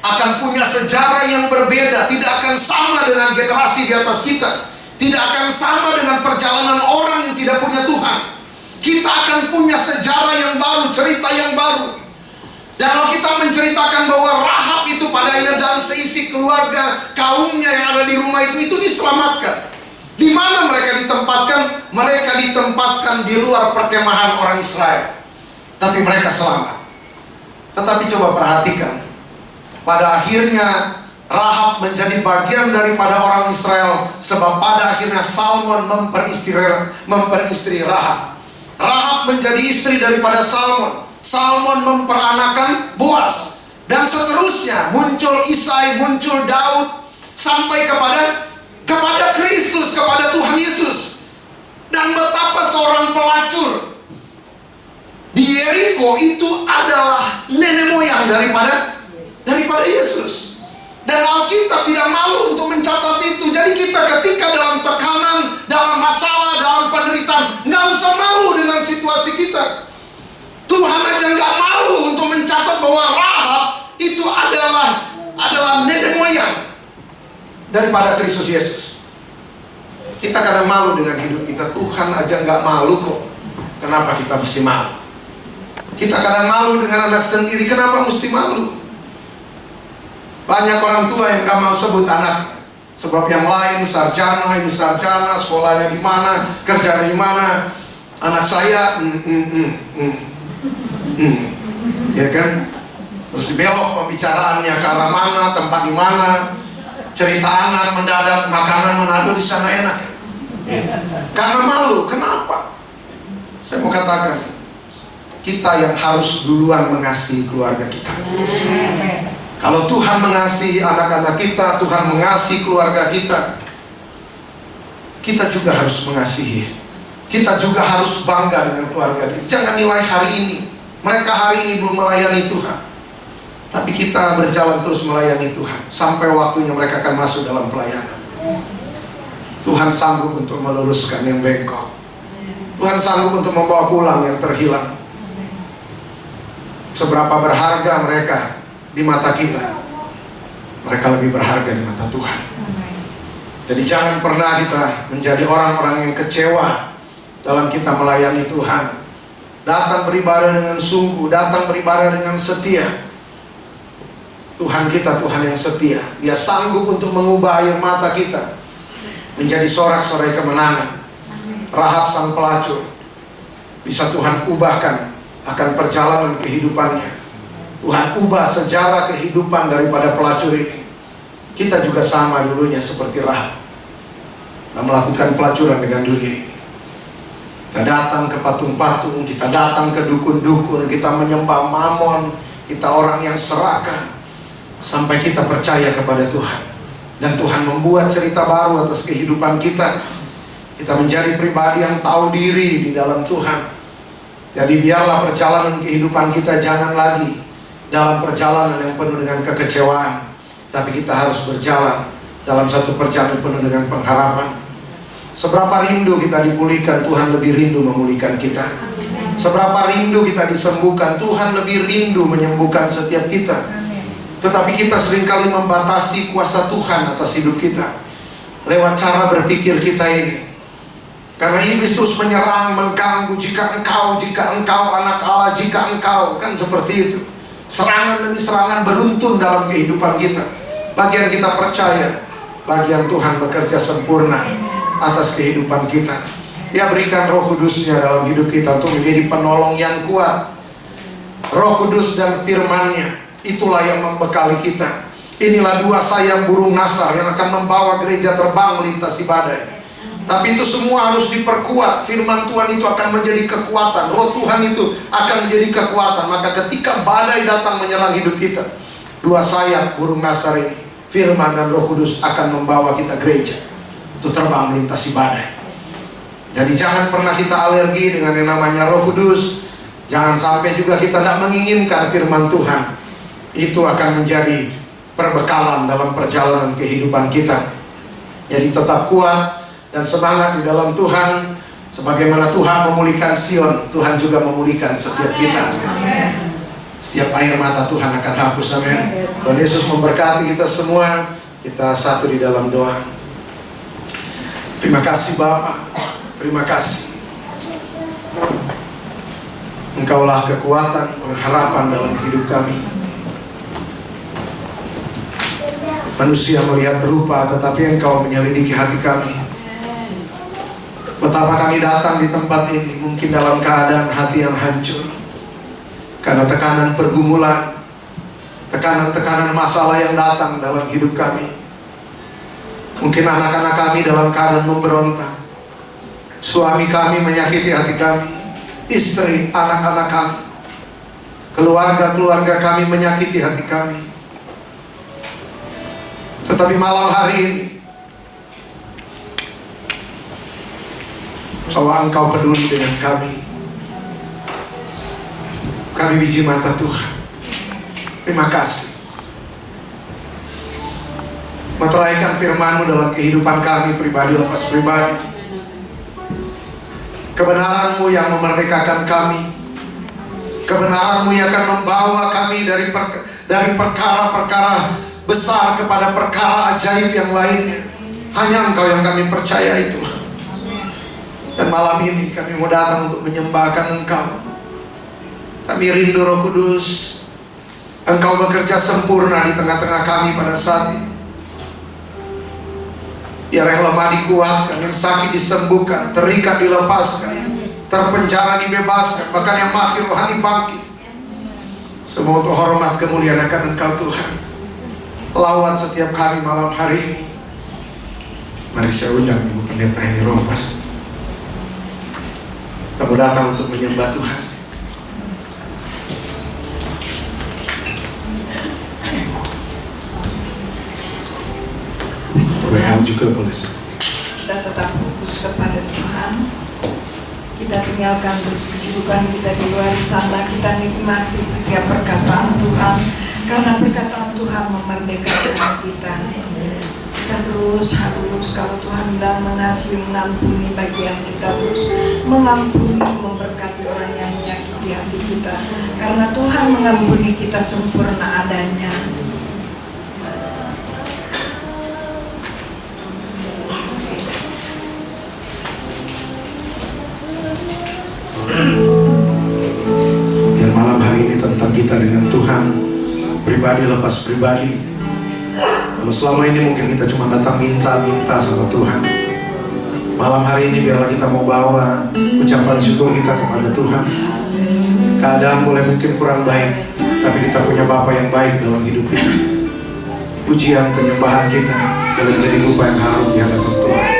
akan punya sejarah yang berbeda. Tidak akan sama dengan generasi di atas kita, tidak akan sama dengan perjalanan orang yang tidak punya Tuhan. Kita akan punya sejarah yang baru, cerita yang baru. Dan kalau kita menceritakan bahwa Rahab itu pada akhirnya dan seisi keluarga kaumnya yang ada di rumah itu diselamatkan. Di mana mereka ditempatkan? Mereka ditempatkan di luar perkemahan orang Israel, tapi mereka selamat. Tetapi coba perhatikan, pada akhirnya Rahab menjadi bagian daripada orang Israel, sebab pada akhirnya Salmon memperistri Rahab. Rahab menjadi istri daripada Salmon. Salmon memperanakan Boaz. Dan seterusnya muncul Isai, muncul Daud, sampai kepada Kristus, kepada Tuhan Yesus. Dan betapa seorang pelacur di Yeriko itu adalah nenek moyang daripada Yesus. Dan Alkitab tidak malu untuk mencatat itu. Jadi kita ketika dalam tekanan, dalam masalah, dalam penderitaan, nggak usah malu dengan situasi kita. Tuhan aja nggak malu untuk mencatat bahwa Rahab itu adalah nenek moyang daripada Kristus Yesus. Kita kadang malu dengan hidup kita. Tuhan aja nggak malu kok. Kenapa kita mesti malu? Kita kadang malu dengan anak sendiri. Kenapa mesti malu? Banyak orang tua yang gak mau sebut anak, sebab yang lain sarjana, ini sarjana, sekolahnya di mana, kerjanya di mana. Anak saya ya kan, terus belok pembicaraannya ke arah mana, tempat di mana, cerita anak mendadak, makanan menado di sana enak ya. Karena malu. Kenapa? Saya mau katakan, kita yang harus duluan mengasihi keluarga kita. Kalau Tuhan mengasihi anak-anak kita, Tuhan mengasihi keluarga kita, kita juga harus mengasihi. Kita juga harus bangga dengan keluarga kita. Jangan nilai hari ini. Mereka hari ini belum melayani Tuhan, tapi kita berjalan terus melayani Tuhan sampai waktunya mereka akan masuk dalam pelayanan. Tuhan sanggup untuk meluruskan yang bengkok. Tuhan sanggup untuk membawa pulang yang terhilang. Seberapa berharga mereka di mata kita, mereka lebih berharga di mata Tuhan. Jadi jangan pernah kita menjadi orang-orang yang kecewa dalam kita melayani Tuhan. Datang beribadah dengan sungguh, datang beribadah dengan setia. Tuhan kita Tuhan yang setia. Dia sanggup untuk mengubah air mata kita menjadi sorak-sorai kemenangan. Rahab sang pelacur bisa Tuhan ubahkan akan perjalanan kehidupannya. Tuhan ubah sejarah kehidupan daripada pelacur ini. Kita juga sama dulunya seperti Rahab. Kita melakukan pelacuran dengan dunia ini. Kita datang ke patung-patung, kita datang ke dukun-dukun, kita menyembah Mamon, kita orang yang serakah, sampai kita percaya kepada Tuhan. Dan Tuhan membuat cerita baru atas kehidupan kita. Kita menjadi pribadi yang tahu diri di dalam Tuhan. Jadi biarlah perjalanan kehidupan kita jangan lagi dalam perjalanan yang penuh dengan kekecewaan, tapi kita harus berjalan dalam satu perjalanan penuh dengan pengharapan. Seberapa rindu kita dipulihkan, Tuhan lebih rindu memulihkan kita. Seberapa rindu kita disembuhkan, Tuhan lebih rindu menyembuhkan setiap kita. Tetapi kita seringkali membatasi kuasa Tuhan atas hidup kita lewat cara berpikir kita ini. Karena iblis terus menyerang, mengganggu, jika engkau anak Allah, jika engkau, kan seperti itu. Serangan demi serangan beruntun dalam kehidupan kita. Bagian kita percaya, bagian Tuhan bekerja sempurna atas kehidupan kita. Dia berikan Roh Kudus-Nya dalam hidup kita untuk menjadi penolong yang kuat. Roh Kudus dan firman-Nya, itulah yang membekali kita. Inilah dua sayap burung nasar yang akan membawa gereja terbang melintasi badai. Tapi itu semua harus diperkuat. Firman Tuhan itu akan menjadi kekuatan. Roh Tuhan itu akan menjadi kekuatan. Maka ketika badai datang menyerang hidup kita, dua sayap burung nasar ini, firman dan Roh Kudus, akan membawa kita gereja itu terbang melintasi badai. Jadi jangan pernah kita alergi dengan yang namanya Roh Kudus. Jangan sampai juga kita tidak menginginkan firman Tuhan. Itu akan menjadi perbekalan dalam perjalanan kehidupan kita. Jadi tetap kuat dan semangat di dalam Tuhan. Sebagaimana Tuhan memulihkan Sion, Tuhan juga memulihkan setiap kita. Setiap air mata Tuhan akan hapus. Amin. Tuhan Yesus memberkati kita semua. Kita satu di dalam doa. Terima kasih Bapa. Terima kasih. Engkaulah kekuatan, pengharapan dalam hidup kami. Manusia melihat rupa, tetapi Engkau menyelidiki hati kami. Betapa kami datang di tempat ini mungkin dalam keadaan hati yang hancur karena tekanan pergumulan, tekanan-tekanan masalah yang datang dalam hidup kami. Mungkin anak-anak kami dalam keadaan memberontak, suami kami menyakiti hati kami, istri, anak-anak kami. Keluarga-keluarga kami menyakiti hati kami. Tetapi malam hari ini, bahwa Engkau peduli dengan kami. Kami biji mata Tuhan. Terima kasih. Meteraikan firman-Mu dalam kehidupan kami pribadi lepas pribadi. Kebenaran-Mu yang memerdekakan kami. Kebenaran-Mu yang akan membawa kami dari perkara-perkara besar kepada perkara ajaib yang lainnya. Hanya Engkau yang kami percayai Tuhan. Dan malam ini kami mau datang untuk menyembahkan Engkau. Kami rindu Roh Kudus. Engkau bekerja sempurna di tengah-tengah kami pada saat ini. Biar yang lemah dikuatkan, yang sakit disembuhkan, terikat dilepaskan, terpenjara dibebaskan, bahkan yang mati rohani bangkit. Semua untuk hormat kemuliaan akan Engkau Tuhan. Lawan setiap kami malam hari ini. Mari saya undang Ibu Pendeta ini Rompas. Kamu datang untuk menyembah Tuhan. WM juga boleh. Kita tetap fokus kepada Tuhan. Kita tinggalkan terus kesibukan kita di luar sana. Kita nikmati setiap perkataan Tuhan, karena perkataan Tuhan memerdekakan kita. Kita terus harus, kalau Tuhan sedang mengasihi, mengampuni bagian kita, terus mengampuni, memberkati orang yang menyakiti hati kita, karena Tuhan mengampuni kita sempurna adanya. Yang malam hari ini tentang kita dengan Tuhan, pribadi lepas pribadi. Kalau selama ini mungkin kita cuma datang minta-minta sama Tuhan, malam hari ini biarlah kita mau bawa ucapan syukur kita kepada Tuhan. Keadaan boleh mungkin kurang baik, tapi kita punya Bapa yang baik dalam hidup kita. Pujian penyembahan kita boleh menjadi dupa yang harum di hadapan Tuhan.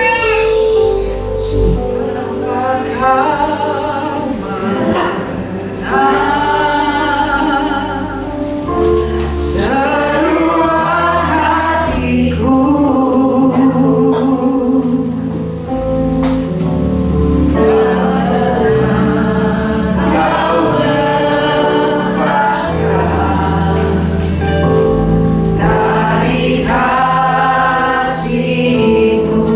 Dari kasih-Mu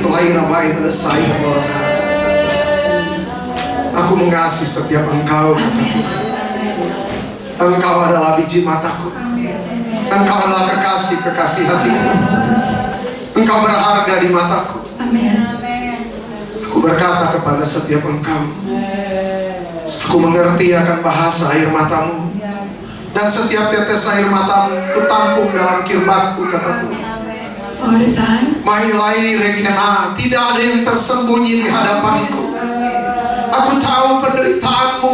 lain baik saya morna. Aku mengasihi setiap engkau, kata Tuhan. Engkau adalah biji mataku. Engkau adalah kekasih hatiku. Engkau berharga di mataku. Aku berkata kepada setiap engkau, aku mengerti akan bahasa air matamu, dan setiap tetes air matamu kutampung dalam kirbatku, kata Tuhan. Mahilai rekena, tidak ada yang tersembunyi di hadapanku. Aku tahu penderitaanmu.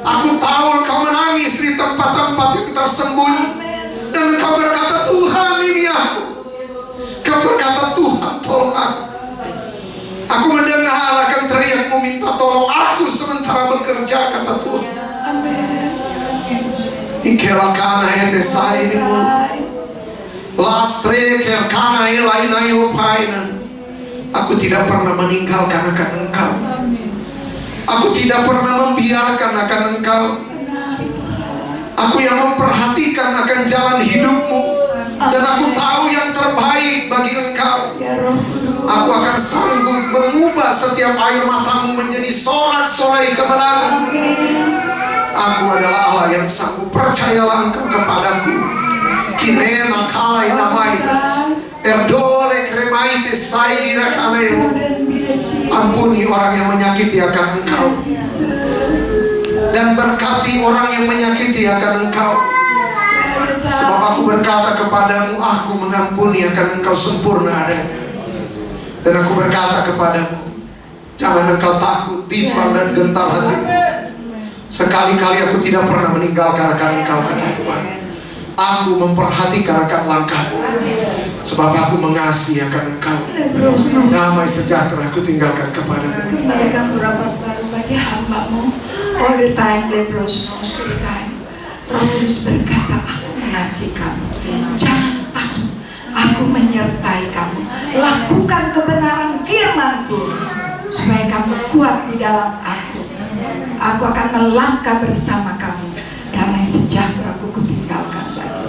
Aku tahu engkau menangis di tempat-tempat yang tersembunyi, dan engkau berkata, Tuhan, ini aku. Kau berkata, Tuhan, tolong aku. Aku mendengar akan teriakmu minta tolong aku sementara bekerja, kata Tuhan. Ikelakana etesai dimu, lastre kerkana elainai opainan. Aku tidak pernah meninggalkan akan engkau. Aku tidak pernah membiarkan akan engkau. Aku yang memperhatikan akan jalan hidupmu, dan aku tahu yang terbaik bagi engkau. Aku akan sanggup mengubah setiap air matamu menjadi sorak-sorai kemenangan. Aku adalah Allah yang sanggup. Percayalah engkau kepadaku. Kinena kalai namaitas erdole kremaitis saidira kalaimu. Ampuni orang yang menyakiti akan engkau, dan berkati orang yang menyakiti akan engkau. Sebab aku berkata kepadamu, aku mengampuni akan engkau sempurna adanya. Dan aku berkata kepadamu, jangan engkau takut, bimbang dan gentar hatimu. Sekali-kali aku tidak pernah meninggalkan akan engkau, kata Tuhan. Aku memperhatikan akan langkahmu, sebab aku mengasihi akan engkau. Damai sejahtera aku tinggalkan kepadamu. Kembalikan berapa selalu bagi hamba-Mu. All the time, lebros, most the time. Roh Kudus berkata, aku mengasihi kamu. Jangan takut, aku menyertai kamu. Lakukan kebenaran firman-Ku, supaya kamu kuat di dalam aku. Aku akan melangkah bersama kamu. Damai sejahtera aku kutinggalkan bagimu.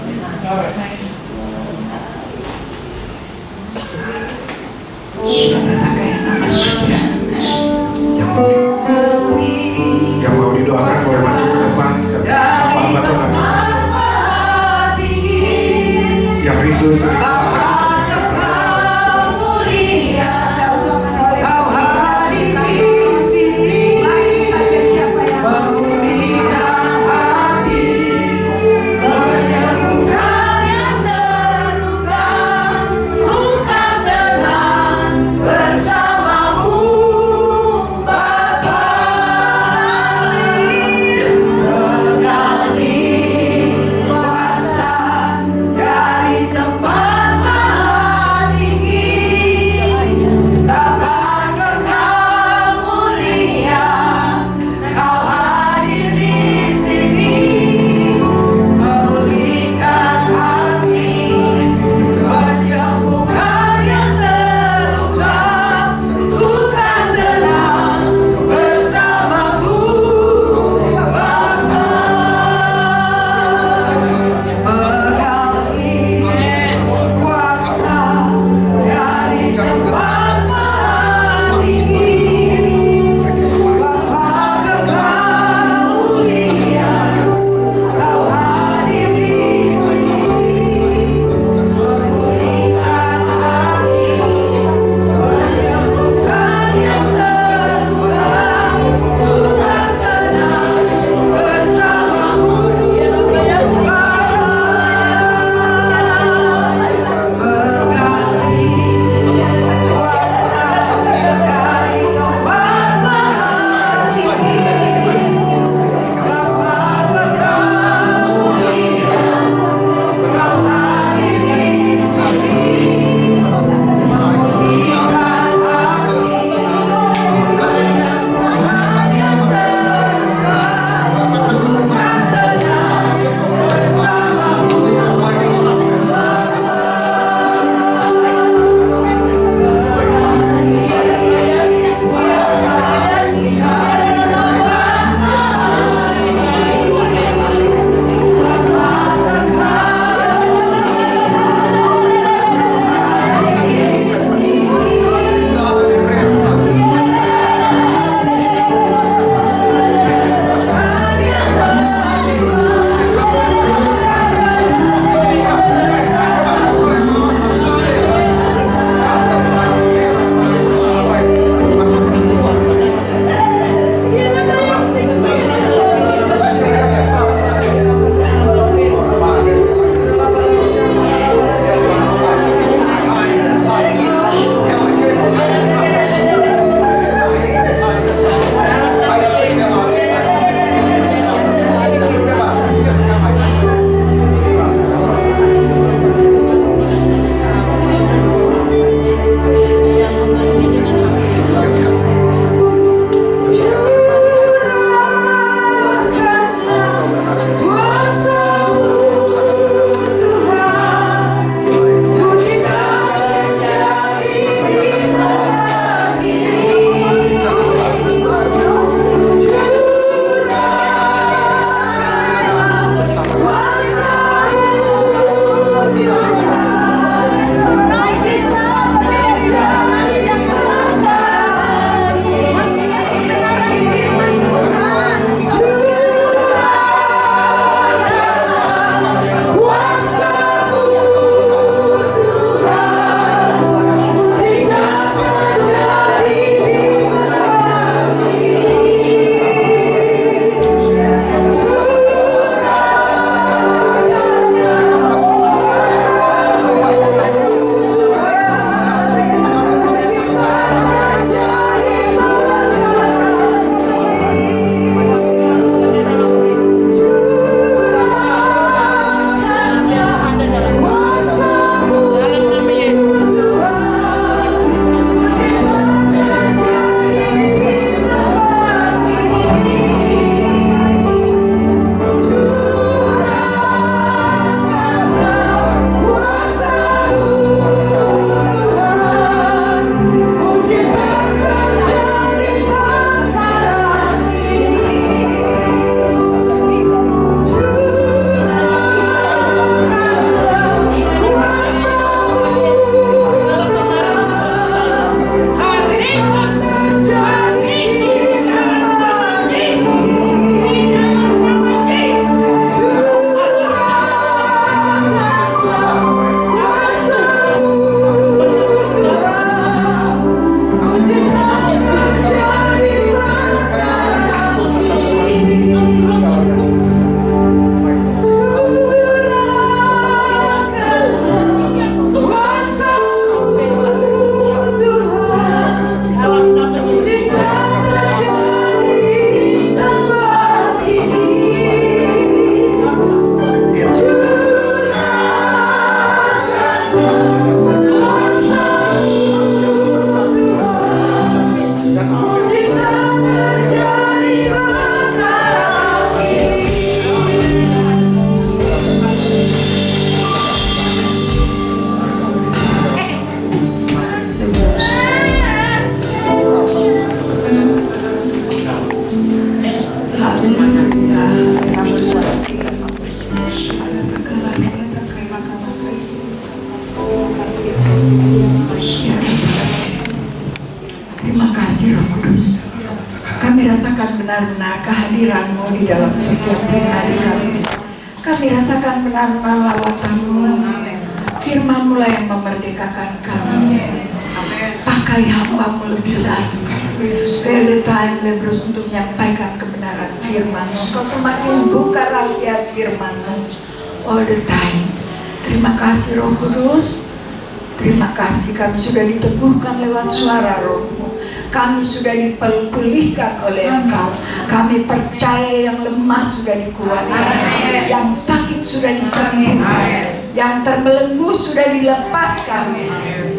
Yang mau didoakan boleh maju ke depan. Hamba Tuhan, yang rindu untuk didoakan. Dari tempat Terima kasih Roh Kudus. Kami rasakan benar-benar kehadiran-Mu di dalam setiap hari kami. Kami rasakan benar-benar lawatan-Mu. Firman-Mu lah yang memerdekakan kami. Pakai hamba-Mu lebih lagi. Spare the time Lebrus untuk menyampaikan kebenaran firman. Kau semakin buka rahasia firman-Mu all the time. Terima kasih Roh Kudus. Terima kasih kami sudah diteguhkan lewat suara Roh-Mu. Kami sudah dipulihkan oleh Engkau. Kami percaya yang lemah sudah dikuatkan, yang sakit sudah disembuhkan, yang terbelenggu sudah dilepaskan,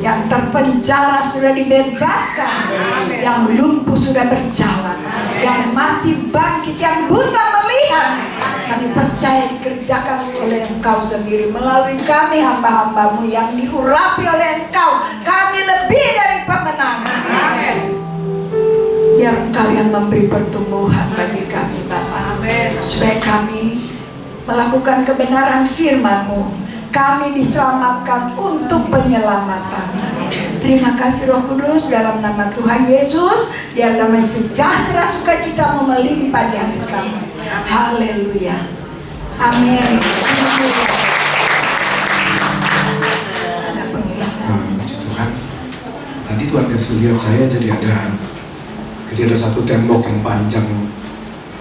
yang terpenjara sudah dibebaskan, yang lumpuh sudah berjalan, yang mati bangkit, yang buta melihat. Kami percaya dikerjakan oleh Engkau sendiri melalui kami hamba-hamba-Mu yang diurapi oleh Engkau. Kami lebih dari pemenang. Biar Engkau yang memberi pertumbuhan bagi kami Bapa. Supaya kami melakukan kebenaran firman-Mu. Kami diselamatkan untuk penyelamatan. Terima kasih Roh Kudus, dalam nama Tuhan Yesus. Biar damai sejahtera sukacita-Mu melimpah di hati kami. Haleluya. Amin. Ada penglihatan. Puji Tuhan. Tadi Tuhan kasih lihat saya jadi ada satu tembok yang panjang,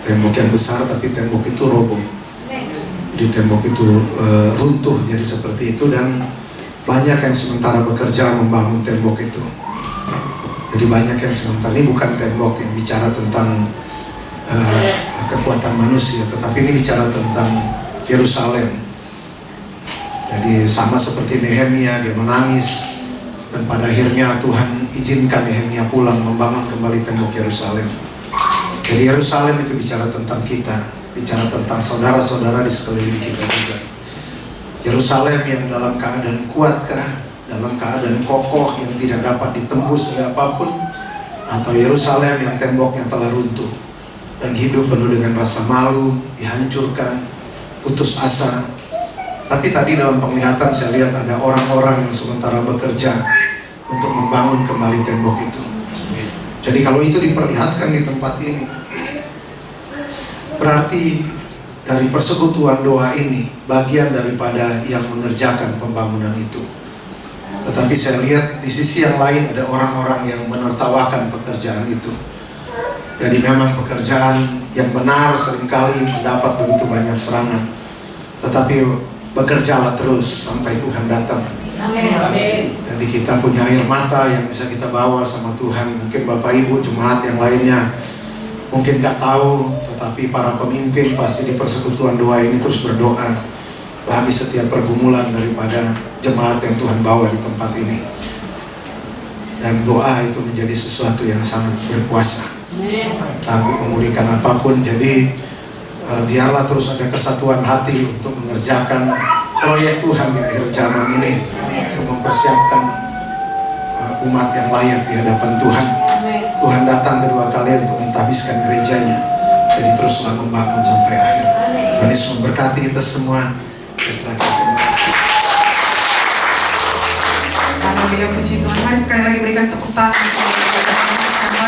tembok yang besar, tapi tembok itu roboh. Jadi tembok itu runtuh jadi seperti itu, dan banyak yang sementara bekerja membangun tembok itu. Jadi banyak yang sementara, ini bukan tembok yang bicara tentang kekuatan manusia, tetapi ini bicara tentang Yerusalem. Jadi sama seperti Nehemia, dia menangis, dan pada akhirnya Tuhan izinkan Nehemia pulang membangun kembali tembok Yerusalem. Jadi Yerusalem itu bicara tentang kita, bicara tentang saudara-saudara di sekeliling kita juga. Yerusalem yang dalam keadaan kuatkah, dalam keadaan kokoh yang tidak dapat ditembus oleh apapun, atau Yerusalem yang temboknya telah runtuh dan hidup penuh dengan rasa malu, dihancurkan, putus asa. Tapi tadi dalam penglihatan saya lihat ada orang-orang yang sementara bekerja untuk membangun kembali tembok itu. Jadi kalau itu diperlihatkan di tempat ini, berarti dari persekutuan doa ini bagian daripada yang mengerjakan pembangunan itu. Tetapi saya lihat di sisi yang lain ada orang-orang yang menertawakan pekerjaan itu. Jadi memang pekerjaan yang benar seringkali mendapat begitu banyak serangan. Tetapi bekerjalah terus sampai Tuhan datang. Amin. Jadi kita punya air mata yang bisa kita bawa sama Tuhan. Mungkin Bapak Ibu jemaat yang lainnya mungkin gak tahu, tetapi para pemimpin pasti di persekutuan doa ini terus berdoa bagi setiap pergumulan daripada jemaat yang Tuhan bawa di tempat ini. Dan doa itu menjadi sesuatu yang sangat berkuasa, sanggup memulihkan apapun. Jadi biarlah terus ada kesatuan hati untuk mengerjakan proyek Tuhan di akhir zaman ini, untuk mempersiapkan umat yang layak di hadapan Tuhan. Tuhan datang kedua kali untuk mentahbiskan gerejanya. Jadi teruslah membangun sampai akhir. Tuhan Yesus memberkati kita semua. Haleluya, puji Tuhan. Mari sekali lagi berikan tepuk tangan.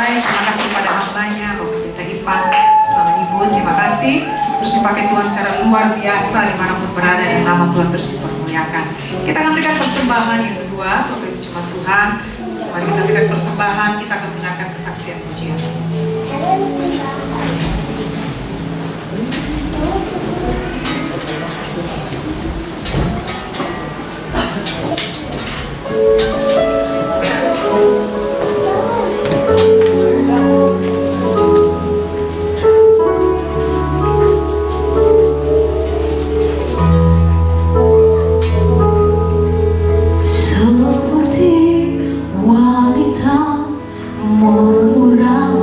Terima kasih kepada hambanya, Bapak Pendeta Ipan sama Ibu. Terima kasih. Terus dipakai Tuhan secara luar biasa dimanapun berada, dan nama Tuhan terus dipermuliakan. Kita akan berikan persembahan yang kedua, Bapak Ibu jemaat Tuhan. Mari kita berikan persembahan, kita akan mendengarkan kesaksian pujian. Seperti wanita mengurapimu,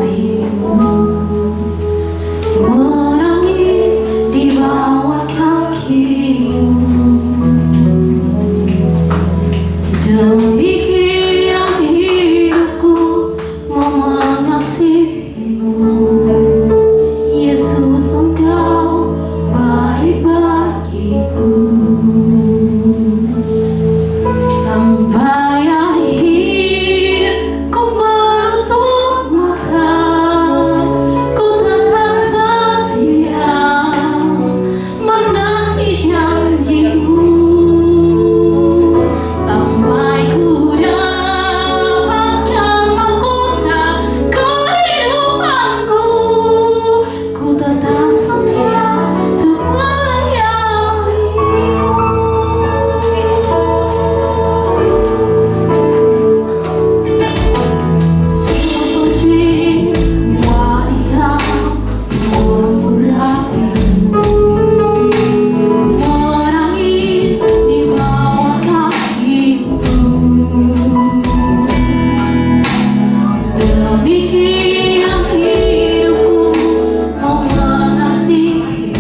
Demi yang hidupku mau mengasihimu,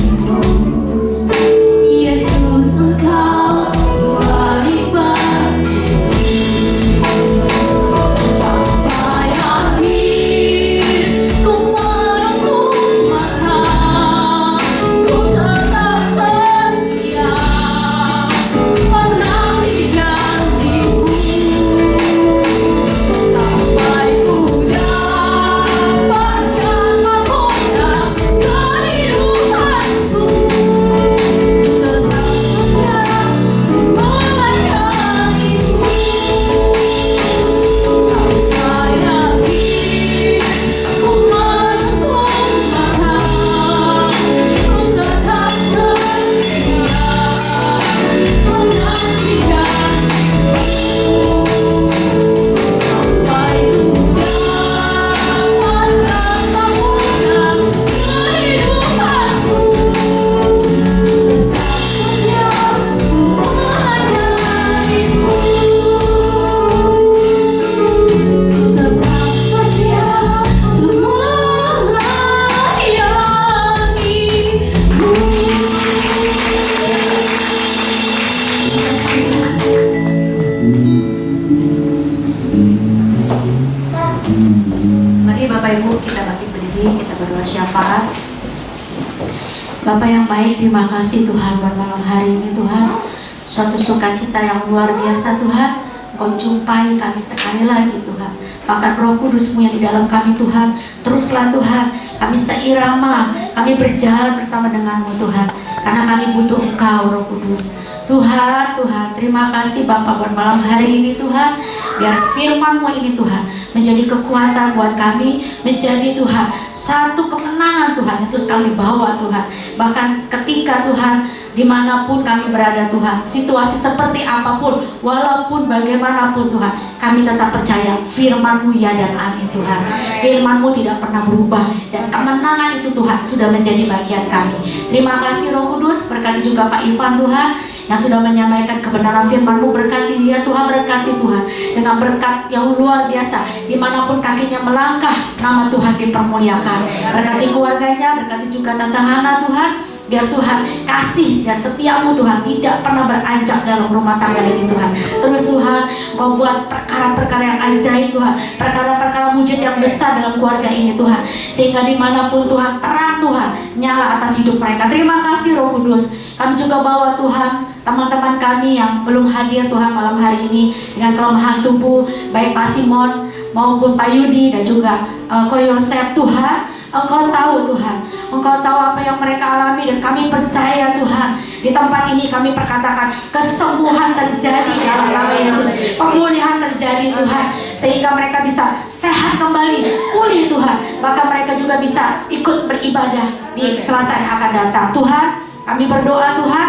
Yesus Engkau baik bagiku. Sampai akhir ku menunggu mata, ku tetap setia menanti janjimu. Sampai ku dapatkan mahkota kehidupanku, tetap setia melayanimu. Sampai akhir ku menunggu mata, ku tetap setia menanti janjimu. Sampai ku dapatkan mahkota kehidupanku, tetap setia melayanimu. Tetap setia Mari Bapak Ibu kita masih berdiri, kita berdoa syafaat. Bapak yang baik, terima kasih Tuhan buat malam hari ini Tuhan. Suatu sukacita yang luar biasa Tuhan, Kau jumpai kami sekali lagi Tuhan. Bahkan Roh Kudus-Mu yang di dalam kami Tuhan, teruslah Tuhan, kami seirama, kami berjalan bersama dengan-Mu Tuhan. Karena kami butuh Engkau Roh Kudus. Tuhan, terima kasih Bapak buat malam hari ini Tuhan. Biar firman-Mu ini Tuhan menjadi kekuatan buat kami, menjadi Tuhan satu kemenangan Tuhan yang terus kami bawa Tuhan. Bahkan ketika Tuhan dimanapun kami berada Tuhan, situasi seperti apapun, walaupun bagaimanapun Tuhan, kami tetap percaya firman-Mu ya dan amin Tuhan. Firman-Mu tidak pernah berubah dan kemenangan itu Tuhan sudah menjadi bagian kami. Terima kasih Roh Kudus, berkati juga Pak Ivan Tuhan yang sudah menyampaikan kebenaran firman-Mu. Berkati dia Tuhan, berkati Tuhan dengan berkat yang luar biasa, dimanapun kakinya melangkah, nama Tuhan dipermuliakan. Berkati keluarganya, berkati juga Tante Hana Tuhan. Biar Tuhan kasih dan setia-Mu Tuhan tidak pernah beranjak dalam rumah tangga ini Tuhan. Terus Tuhan, Kau buat perkara-perkara yang ajaib Tuhan, perkara-perkara mujizat yang besar dalam keluarga ini Tuhan, sehingga dimanapun Tuhan, terang Tuhan nyala atas hidup mereka. Terima kasih Roh Kudus. Kami juga bawa Tuhan teman-teman kami yang belum hadir Tuhan malam hari ini dengan kelemahan tubuh, baik Pak Simon maupun Pak Yudi dan juga Ko Yosef Tuhan. Engkau tahu Tuhan, Engkau tahu apa yang mereka alami, dan kami percaya Tuhan, di tempat ini kami perkatakan kesembuhan terjadi dalam nama Yesus, pemulihan terjadi Tuhan, sehingga mereka bisa sehat kembali, pulih Tuhan, bahkan mereka juga bisa ikut beribadah di Selasa yang akan datang. Tuhan, kami berdoa Tuhan,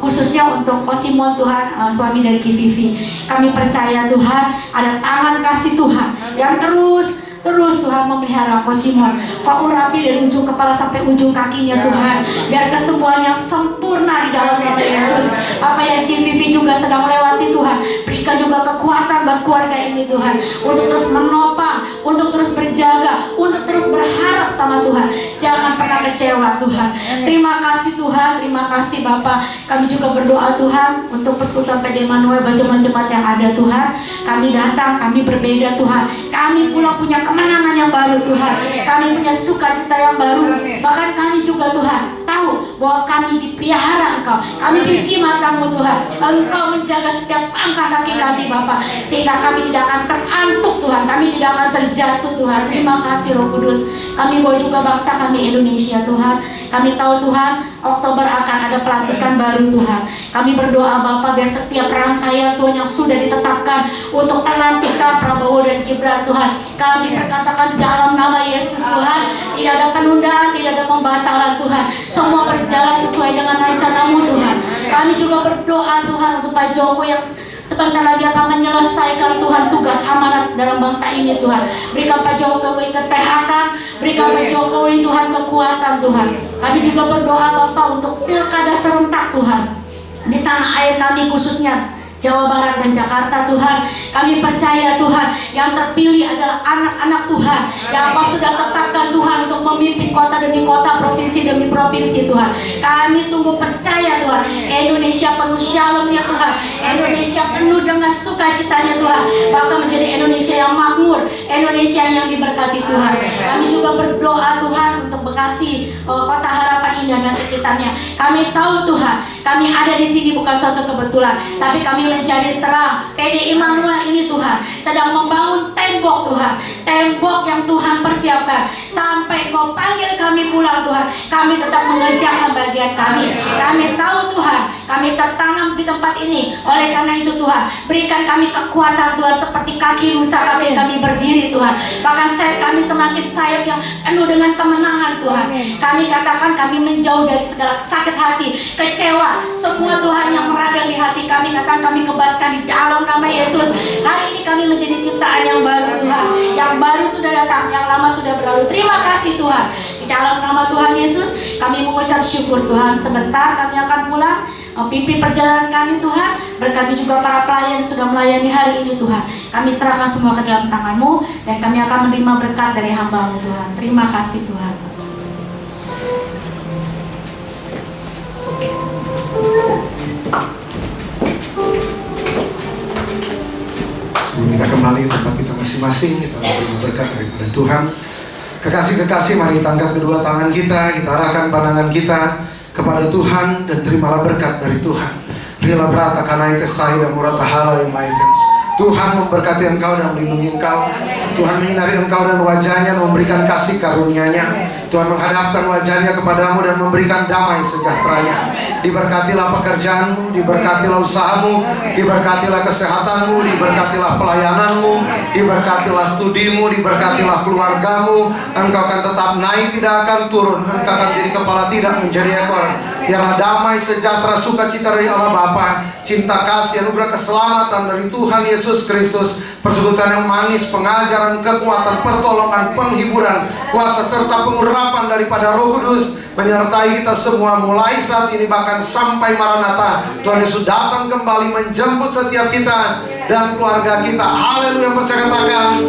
khususnya untuk Kosimon Tuhan, suami dari CVV. Kami percaya Tuhan, ada tangan kasih Tuhan yang terus Tuhan memelihara Kosimon. Kau urapi dari ujung kepala sampai ujung kakinya Tuhan, biar kesembuhan yang sempurna di dalam nama Yesus. Apa yang CVV juga sedang melewati Tuhan, berikan juga kekuatan buat keluarga ini Tuhan, untuk terus menopang, untuk terus berjaga, untuk terus berharap sama Tuhan. Jangan pernah kecewa Tuhan. Terima kasih Tuhan, terima kasih Bapak. Kami juga berdoa Tuhan untuk persekutuan PD Manuel jemaat-jemaat yang ada Tuhan. Kami datang, kami berbeda Tuhan. Kami pula punya kemenangan yang baru Tuhan. Kami punya sukacita yang baru. Bahkan kami juga Tuhan tahu bahwa kami dipelihara Engkau. Kami dijimat-Mu Tuhan. Engkau menjaga setiap langkah kaki kami Bapak, sehingga kami tidak akan terantuk Tuhan. Kami tidak akan terjatuh Tuhan. Terima kasih Roh Kudus. Kami bawa juga bangsa kami Indonesia Tuhan. Kami tahu Tuhan, Oktober akan ada pelantikan baru Tuhan. Kami berdoa Bapak, biar setiap rangkaian Tuhan yang sudah ditetapkan untuk pelantikan Prabowo dan Gibran Tuhan, kami berkatakan dalam nama Yesus Tuhan, tidak ada penundaan, tidak ada pembatalan Tuhan. Semua berjalan sesuai dengan rencana-Mu Tuhan. Kami juga berdoa Tuhan untuk Pak Joko yang sebentar lagi akan menyelesaikan Tuhan tugas amanat dalam bangsa ini Tuhan. Berikan Pak Jokowi kesehatan, berikan Pak Jokowi Tuhan kekuatan Tuhan. Kami juga berdoa Bapak untuk pilkada serentak Tuhan di tanah air kami, khususnya Jawa Barat dan Jakarta Tuhan. Kami percaya Tuhan, yang terpilih adalah anak-anak Tuhan yang Engkau sudah tetapkan Tuhan untuk memimpin kota demi kota, provinsi demi provinsi Tuhan. Kami sungguh percaya Tuhan, Indonesia penuh shalom-Nya Tuhan, Indonesia penuh dengan sukacitanya Tuhan, bahkan menjadi Indonesia yang makmur, Indonesia yang diberkati Tuhan. Kami juga berdoa Tuhan untuk Bekasi, Kota Harapan Indah dan sekitarnya. Kami tahu Tuhan, kami ada di sini bukan suatu kebetulan, tapi kami menjadi terang. PD Immanuel ini Tuhan sedang membangun tembok Tuhan, tembok yang Tuhan persiapkan sampai Kau panggil kami pulang Tuhan. Kami tetap mengerjakan bagian kami. Kami tahu Tuhan, kami tertanam di tempat ini. Oleh karena itu Tuhan, berikan kami kekuatan Tuhan, seperti kaki rusa kaki kami berdiri Tuhan. Bahkan sayap kami semakin sayap yang penuh dengan kemenangan Tuhan. Kami katakan kami menjauh dari segala sakit hati, kecewa, semua Tuhan yang meradang di hati kami, katakan kami kebaskan di dalam nama Yesus. Hari ini kami menjadi ciptaan yang baru Tuhan. Yang baru sudah datang, yang lama sudah berlalu. Terima kasih Tuhan. Di dalam nama Tuhan Yesus kami mengucap syukur Tuhan. Sebentar kami akan pulang. Pimpin perjalanan kami Tuhan. Berkati juga para pelayan yang sudah melayani hari ini Tuhan. Kami serahkan semua ke dalam tangan-Mu, dan kami akan menerima berkat dari hamba-Mu Tuhan. Terima kasih Tuhan. Sebelum kita kembali ke tempat kita masing-masing, kita menerima berkat daripada Tuhan. Kekasih-kekasih, mari kita angkat kedua tangan kita arahkan pandangan kita kepada Tuhan, dan terimalah berkat dari Tuhan. Berilah berata kanai kesai dan murata hala yang maiten. Tuhan memberkati engkau dan melindungi engkau. Tuhan menyinari engkau dan wajahnya, dan memberikan kasih karunia-Nya. Tuhan menghadapkan wajahnya kepadamu dan memberikan damai sejahteranya. Diberkatilah pekerjaanmu, diberkatilah usahamu, diberkatilah kesehatanmu, diberkatilah pelayananmu, diberkatilah studimu, diberkatilah keluargamu. Engkau akan tetap naik, tidak akan turun. Engkau akan menjadi kepala, tidak menjadi ekor. Biarlah damai, sejahtera, sukacita dari Allah Bapa, cinta kasih, anugerah keselamatan dari Tuhan Yesus Kristus, persekutuan yang manis, pengajaran, kekuatan, pertolongan, penghiburan, kuasa serta pengurapan daripada Roh Kudus menyertai kita semua mulai saat ini bahkan sampai Maranatha. Tuhan Yesus datang kembali menjemput setiap kita dan keluarga kita. Haleluya, percaya katakan